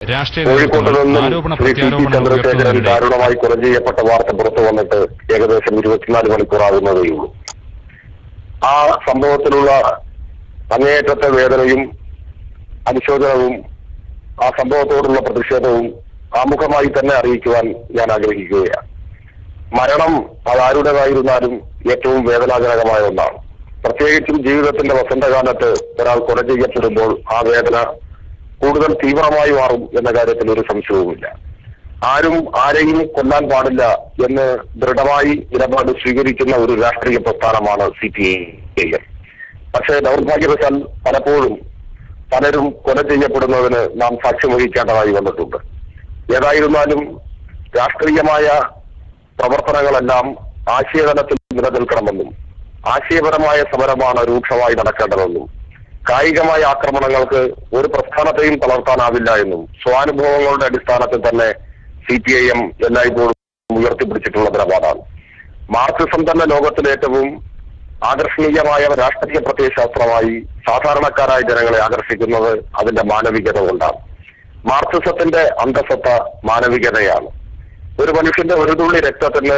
കോഴിക്കോട്ട് നിന്നും Shri T P Chandrasekharan ദാരുണമായി കൊല ചെയ്യപ്പെട്ട വാർത്ത പുറത്തു വന്നിട്ട് ഏകദേശം 24 മണിക്കൂറാകുന്നതേയുള്ളൂ. ആ സംഭവത്തിലുള്ള അങ്ങേയറ്റത്തെ വേദനയും അനുശോചനവും ആ സംഭവത്തോടുള്ള പ്രതിഷേധവും ആമുഖമായി തന്നെ അറിയിക്കുവാൻ ഞാൻ ആഗ്രഹിക്കുകയാണ്. മരണം അതാരുടേതായിരുന്നാലും ഏറ്റവും വേദനാജനകമായ ഒന്നാണ്. പ്രത്യേകിച്ചും ജീവിതത്തിന്റെ വസന്തകാലത്ത് ഒരാൾ കൊല ചെയ്യപ്പെടുമ്പോൾ ആ വേദന കൂടുതൽ തീവ്രമായി മാറും എന്ന കാര്യത്തിൽ ഒരു സംശയവുമില്ല. ആരും ആരെയും കൊല്ലാൻ പാടില്ല എന്ന് ദൃഢമായി നിലപാട് സ്വീകരിക്കുന്ന ഒരു രാഷ്ട്രീയ പ്രസ്ഥാനമാണ് CPIM. പക്ഷേ ദൗർഭാഗ്യവശാൽ പലപ്പോഴും പലരും കൊല ചെയ്യപ്പെടുന്നതിന് നാം സാക്ഷ്യം വഹിക്കേണ്ടതായി വന്നിട്ടുണ്ട്. ഏതായിരുന്നാലും രാഷ്ട്രീയമായ പ്രവർത്തനങ്ങളെല്ലാം ആശയതലത്തിൽ നിലനിൽക്കണമെന്നും ആശയപരമായ സമരമാണ് രൂക്ഷമായി നടക്കേണ്ടതെന്നും കായികമായ ആക്രമണങ്ങൾക്ക് ഒരു പ്രസ്ഥാനത്തെയും തളർത്താനാവില്ല എന്നും സ്വാനുഭവങ്ങളുടെ അടിസ്ഥാനത്തിൽ തന്നെ CPIM എല്ലായ്പ്പോഴും ഉയർത്തിപ്പിടിച്ചിട്ടുള്ള നിലപാടാണ്. മാർക്സിസം തന്നെ ലോകത്തിലെ ഏറ്റവും ആകർഷണീയമായ രാഷ്ട്രീയ പ്രത്യയശാസ്ത്രമായി സാധാരണക്കാരായ ജനങ്ങളെ ആകർഷിക്കുന്നത് അതിന്റെ മാനവികത കൊണ്ടാണ്. മാർക്സിസത്തിന്റെ അന്തസത്ത മാനവികതയാണ്. ഒരു മനുഷ്യന്റെ ഒരു തുള്ളി രക്തത്തിന്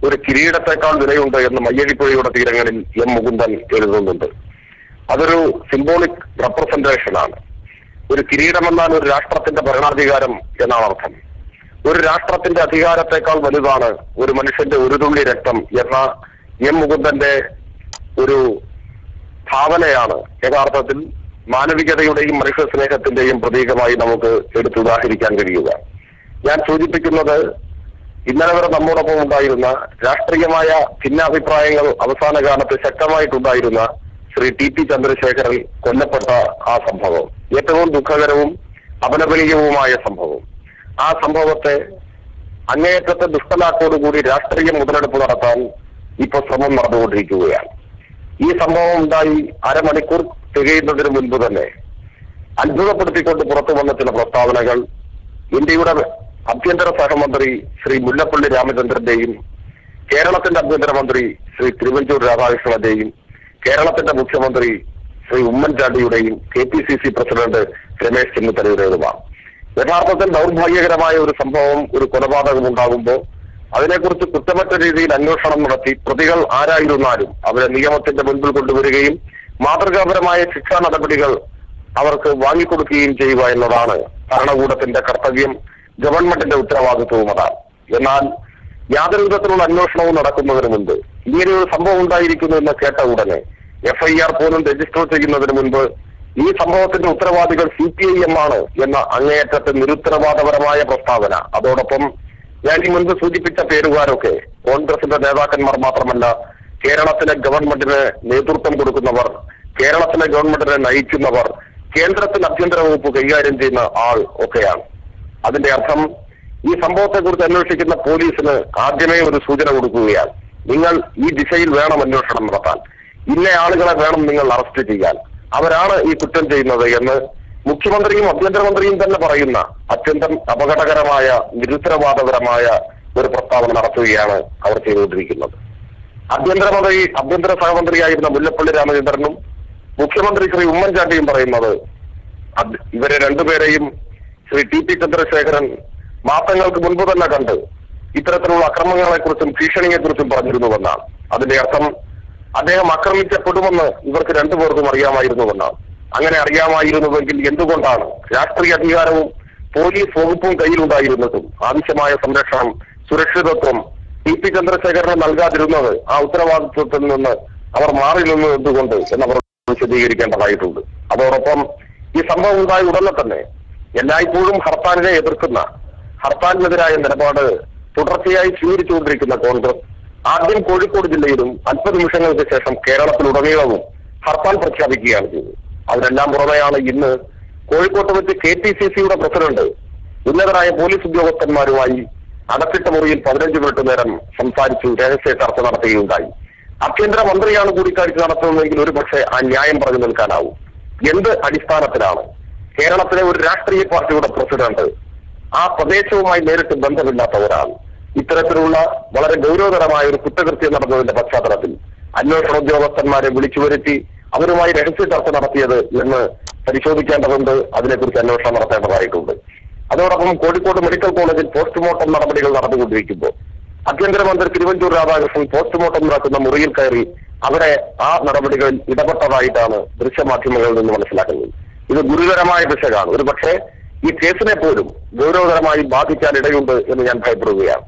ഒരു കിരീടത്തെക്കാൾ വിലയുണ്ട് എന്ന് മയ്യഴിപ്പുഴയുടെ തീരങ്ങളിൽ M. മുകുന്ദൻ എഴുതുന്നുണ്ട്. അതൊരു സിംബോളിക് റെപ്രസെന്റേഷനാണ്. ഒരു കിരീടമെന്നാൽ ഒരു രാഷ്ട്രത്തിന്റെ ഭരണാധികാരം എന്നാണ് അർത്ഥം. ഒരു രാഷ്ട്രത്തിന്റെ അധികാരത്തെക്കാൾ വലുതാണ് ഒരു മനുഷ്യന്റെ ഒരു തുള്ളി രക്തം എന്ന M. മുകുന്ദന്റെ ഒരു ഭാവനയാണ് യഥാർത്ഥത്തിൽ മാനവികതയുടെയും മനുഷ്യ സ്നേഹത്തിന്റെയും പ്രതീകമായി നമുക്ക് എടുത്തുദാഹരിക്കാൻ കഴിയുക. ഞാൻ സൂചിപ്പിക്കുന്നത് ഇന്നലെ വരെ നമ്മോടൊപ്പം ഉണ്ടായിരുന്ന രാഷ്ട്രീയമായ ഭിന്നാഭിപ്രായങ്ങൾ അവസാന കാലത്ത് ശക്തമായിട്ടുണ്ടായിരുന്ന ശ്രീ ടി പി ചന്ദ്രശേഖരൻ കൊല്ലപ്പെട്ട ആ സംഭവം ഏറ്റവും ദുഃഖകരവും അപലപനീയവുമായ സംഭവം. ആ സംഭവത്തെ അങ്ങേയറ്റത്തെ ദുഷ്ടലാക്കോടുകൂടി രാഷ്ട്രീയ മുതലെടുപ്പ് നടത്താൻ ഇപ്പൊ ശ്രമം നടന്നുകൊണ്ടിരിക്കുകയാണ്. ഈ സംഭവം ഉണ്ടായി അരമണിക്കൂർ തികയുന്നതിന് മുൻപ് തന്നെ അത്ഭുതപ്പെടുത്തിക്കൊണ്ട് പുറത്തു വന്ന ചില പ്രസ്താവനകൾ ഇന്ത്യയുടെ ആഭ്യന്തര സഹമന്ത്രി ശ്രീ മുല്ലപ്പള്ളി രാമചന്ദ്രന്റെയും കേരളത്തിന്റെ ആഭ്യന്തരമന്ത്രി ശ്രീ തിരുവഞ്ചൂർ രാധാകൃഷ്ണന്റെയും കേരളത്തിന്റെ മുഖ്യമന്ത്രി ശ്രീ ഉമ്മൻചാണ്ടിയുടെയും KPCC പ്രസിഡന്റ് രമേശ് ചെന്നിത്തലയുടേതുമാണ്. യഥാർത്ഥത്തിൽ ദൗർഭാഗ്യകരമായ ഒരു സംഭവം, ഒരു കൊലപാതകം ഉണ്ടാകുമ്പോൾ അതിനെക്കുറിച്ച് കുറ്റമറ്റ രീതിയിൽ അന്വേഷണം നടത്തി പ്രതികൾ ആരായിരുന്നാലും അവരെ നിയമത്തിന്റെ മുൻപിൽ കൊണ്ടുവരികയും മാതൃകാപരമായ ശിക്ഷാ നടപടികൾ അവർക്ക് വാങ്ങിക്കൊടുക്കുകയും ചെയ്യുക എന്നതാണ് ഭരണകൂടത്തിന്റെ കർത്തവ്യം, ഗവൺമെന്റിന്റെ ഉത്തരവാദിത്വവും അതാണ്. എന്നാൽ യാതൊരു വിധത്തിലുള്ള അന്വേഷണവും നടക്കുന്നതിന് മുൻപ് ഇങ്ങനെയൊരു സംഭവം ഉണ്ടായിരിക്കുന്നു എന്ന് കേട്ട ഉടനെ FIR പോലും രജിസ്റ്റർ ചെയ്യുന്നതിന് മുൻപ് ഈ സംഭവത്തിന്റെ ഉത്തരവാദികൾ CPIM ആണ് എന്ന അങ്ങേയറ്റത്തെ നിരുത്തരവാദപരമായ പ്രസ്താവന, അതോടൊപ്പം ഞാൻ ഈ മുൻപ് സൂചിപ്പിച്ച പേരുകാരൊക്കെ കോൺഗ്രസിന്റെ നേതാക്കന്മാർ മാത്രമല്ല, കേരളത്തിലെ ഗവൺമെന്റിന് നേതൃത്വം കൊടുക്കുന്നവർ, കേരളത്തിലെ ഗവൺമെന്റിനെ നയിക്കുന്നവർ, കേന്ദ്രത്തിൽ ആഭ്യന്തര വകുപ്പ് കൈകാര്യം ചെയ്യുന്ന ആൾ ഒക്കെയാണ്. അതിന്റെ അർത്ഥം ഈ സംഭവത്തെക്കുറിച്ച് അന്വേഷിക്കുന്ന പോലീസിന് ആദ്യമേ ഒരു സൂചന കൊടുക്കുകയാണ്. നിങ്ങൾ ഈ ദിശയിൽ വേണം അന്വേഷണം നടത്താൻ, ഇന്ന ആളുകളെ വേണം നിങ്ങൾ അറസ്റ്റ് ചെയ്യാൻ, അവരാണ് ഈ കുറ്റം ചെയ്യുന്നത് എന്ന് മുഖ്യമന്ത്രിയും ആഭ്യന്തരമന്ത്രിയും തന്നെ പറയുന്ന അത്യന്തം അപകടകരമായ നിരുത്തരവാദപരമായ ഒരു പ്രസ്താവന നടത്തുകയാണ് അവർ ചെയ്തുകൊണ്ടിരിക്കുന്നത്. ആഭ്യന്തര സഹമന്ത്രിയായിരുന്ന മുല്ലപ്പള്ളി രാമചന്ദ്രനും മുഖ്യമന്ത്രി ശ്രീ ഉമ്മൻചാണ്ടിയും പറയുന്നത് ഇവരെ രണ്ടുപേരെയും ശ്രീ ടി പി ചന്ദ്രശേഖരൻ മാസങ്ങൾക്ക് മുൻപ് തന്നെ കണ്ട് ഇത്തരത്തിലുള്ള അക്രമങ്ങളെക്കുറിച്ചും ഭീഷണിയെക്കുറിച്ചും പറഞ്ഞിരുന്നുവെന്നാണ്. അതിന്റെ അർത്ഥം അദ്ദേഹം ആക്രമിക്കപ്പെടുമെന്ന് ഇവർക്ക് രണ്ടുപേർക്കും അറിയാമായിരുന്നുവെന്നാണ്. അങ്ങനെ അറിയാമായിരുന്നുവെങ്കിൽ എന്തുകൊണ്ടാണ് രാഷ്ട്രീയ അധികാരവും പോലീസ് വകുപ്പും കയ്യിലുണ്ടായിരുന്നതും ആവശ്യമായ സംരക്ഷണം, സുരക്ഷിതത്വം ടി പി ചന്ദ്രശേഖരന് നൽകാതിരുന്നത്? ആ ഉത്തരവാദിത്വത്തിൽ നിന്ന് അവർ മാറി നിന്നത് എന്തുകൊണ്ട് എന്നവർ വിശദീകരിക്കേണ്ടതായിട്ടുണ്ട്. അതോടൊപ്പം ഈ സംഭവം ഉണ്ടായ ഉടനെ തന്നെ എല്ലായ്പ്പോഴും ഹർത്താലിനെ എതിർക്കുന്ന, ഹർത്താലിനെതിരായ നിലപാട് തുടർച്ചയായി സ്വീകരിച്ചുകൊണ്ടിരിക്കുന്ന കോൺഗ്രസ് ആദ്യം കോഴിക്കോട് ജില്ലയിലും 50 നിമിഷങ്ങൾക്ക് ശേഷം കേരളത്തിലുടനീളവും ഹർത്താൽ പ്രഖ്യാപിക്കുകയാണ് ചെയ്തത്. അതിനെല്ലാം പുറമെയാണ് ഇന്ന് കോഴിക്കോട്ട് വെച്ച് KPCCയുടെ പ്രസിഡന്റ് ഉന്നതരായ പോലീസ് ഉദ്യോഗസ്ഥന്മാരുമായി അടച്ചിട്ട മുറിയിൽ 15 മിനിറ്റ് നേരം സംസാരിച്ചു, രഹസ്യ ചർച്ച നടത്തുകയുണ്ടായി. ആഭ്യന്തര മന്ത്രിയാണ് കൂടിക്കാഴ്ച നടത്തുന്നതെങ്കിൽ ഒരു പക്ഷേ ആ ന്യായം പറഞ്ഞു നിൽക്കാനാവും. എന്ത് അടിസ്ഥാനത്തിലാണ് കേരളത്തിലെ ഒരു രാഷ്ട്രീയ പാർട്ടിയുടെ പ്രസിഡന്റ് ആ പ്രദേശവുമായി നേരിട്ട് ബന്ധമില്ലാത്ത ഒരാൾ ഇത്തരത്തിലുള്ള വളരെ ഗൗരവതരമായ ഒരു കുറ്റകൃത്യം നടന്നതിന്റെ പശ്ചാത്തലത്തിൽ അന്വേഷണ ഉദ്യോഗസ്ഥന്മാരെ വിളിച്ചു വരുത്തി അവരുമായി രഹസ്യ ചർച്ച നടത്തിയത് എന്ന് പരിശോധിക്കേണ്ടതുണ്ട്. അതിനെക്കുറിച്ച് അന്വേഷണം നടത്തേണ്ടതായിട്ടുണ്ട്. അതോടൊപ്പം കോഴിക്കോട് മെഡിക്കൽ കോളേജിൽ പോസ്റ്റ്മോർട്ടം നടപടികൾ നടന്നുകൊണ്ടിരിക്കുമ്പോൾ ആഭ്യന്തരമന്ത്രി തിരുവഞ്ചൂർ രാധാകൃഷ്ണൻ പോസ്റ്റ്മോർട്ടം നടക്കുന്ന മുറിയിൽ കയറി അവിടെ ആ നടപടികളിൽ ഇടപെട്ടതായിട്ടാണ് ദൃശ്യമാധ്യമങ്ങളിൽ നിന്ന് മനസ്സിലാക്കുന്നത്. ഇത് ഗുരുതരമായ പിശകാണ്. ഒരു പക്ഷേ ഈ കേസിനെ പോലും ഗൗരവതരമായി ബാധിക്കാൻ ഇടയുണ്ട് എന്ന് ഞാൻ ഭയപ്പെടുകയാണ്.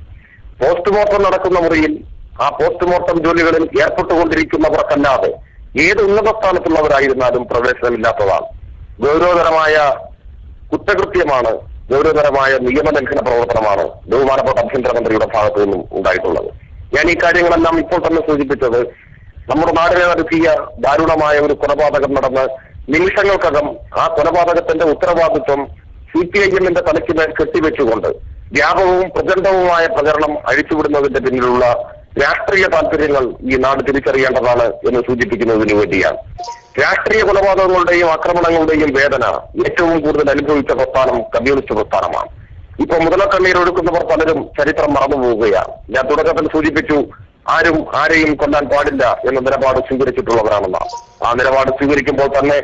പോസ്റ്റ്മോർട്ടം നടക്കുന്ന മുറിയിൽ ആ പോസ്റ്റ്മോർട്ടം ജോലികളിൽ ഏർപ്പെട്ടുകൊണ്ടിരിക്കുന്നവർക്കല്ലാതെ ഏത് ഉന്നത സ്ഥാനത്തുള്ളവരായിരുന്നാലും പ്രവേശനമില്ലാത്തതാണ്. ഗൗരവതരമായ കുറ്റകൃത്യമാണ്, ഗൗരവതരമായ നിയമലംഘന പ്രവർത്തനമാണ് ബഹുമാനപ്പെട്ട ആഭ്യന്തരമന്ത്രിയുടെ ഭാഗത്തു നിന്നും ഉണ്ടായിട്ടുള്ളത്. ഞാൻ ഈ കാര്യങ്ങളെല്ലാം ഇപ്പോൾ തന്നെ സൂചിപ്പിച്ചത് നമ്മുടെ നാടിനെ നടത്തിയ ദാരുണമായ ഒരു കൊലപാതകം നടന്ന് നിമിഷങ്ങൾക്കകം ആ കൊലപാതകത്തിന്റെ ഉത്തരവാദിത്വം CPIM-ന്റെ തലയ്ക്ക് മേൽ കെട്ടിവെച്ചുകൊണ്ട് വ്യാപകവും പ്രചണ്ഡവുമായ പ്രചരണം അഴിച്ചുവിടുന്നതിന്റെ പിന്നിലുള്ള രാഷ്ട്രീയ താല്പര്യങ്ങൾ ഈ നാട് തിരിച്ചറിയേണ്ടതാണ് എന്ന് സൂചിപ്പിക്കുന്നതിന് വേണ്ടിയാണ്. രാഷ്ട്രീയ കൊലപാതകങ്ങളുടെയും ആക്രമണങ്ങളുടെയും വേദന ഏറ്റവും കൂടുതൽ അനുഭവിച്ച പ്രസ്ഥാനം കമ്മ്യൂണിസ്റ്റ് പ്രസ്ഥാനമാണ്. ഇപ്പൊ മുതലക്കണ്ണീരൊഴുക്കുന്നവർ പലരും ചരിത്രം മറന്നുപോവുകയാണ്. ഞാൻ തുടക്കത്തിൽ സൂചിപ്പിച്ചു, ആരും ആരെയും കൊല്ലാൻ പാടില്ല എന്ന നിലപാട് സ്വീകരിച്ചിട്ടുള്ളവരാണെന്നാണ്. ആ നിലപാട് സ്വീകരിക്കുമ്പോൾ തന്നെ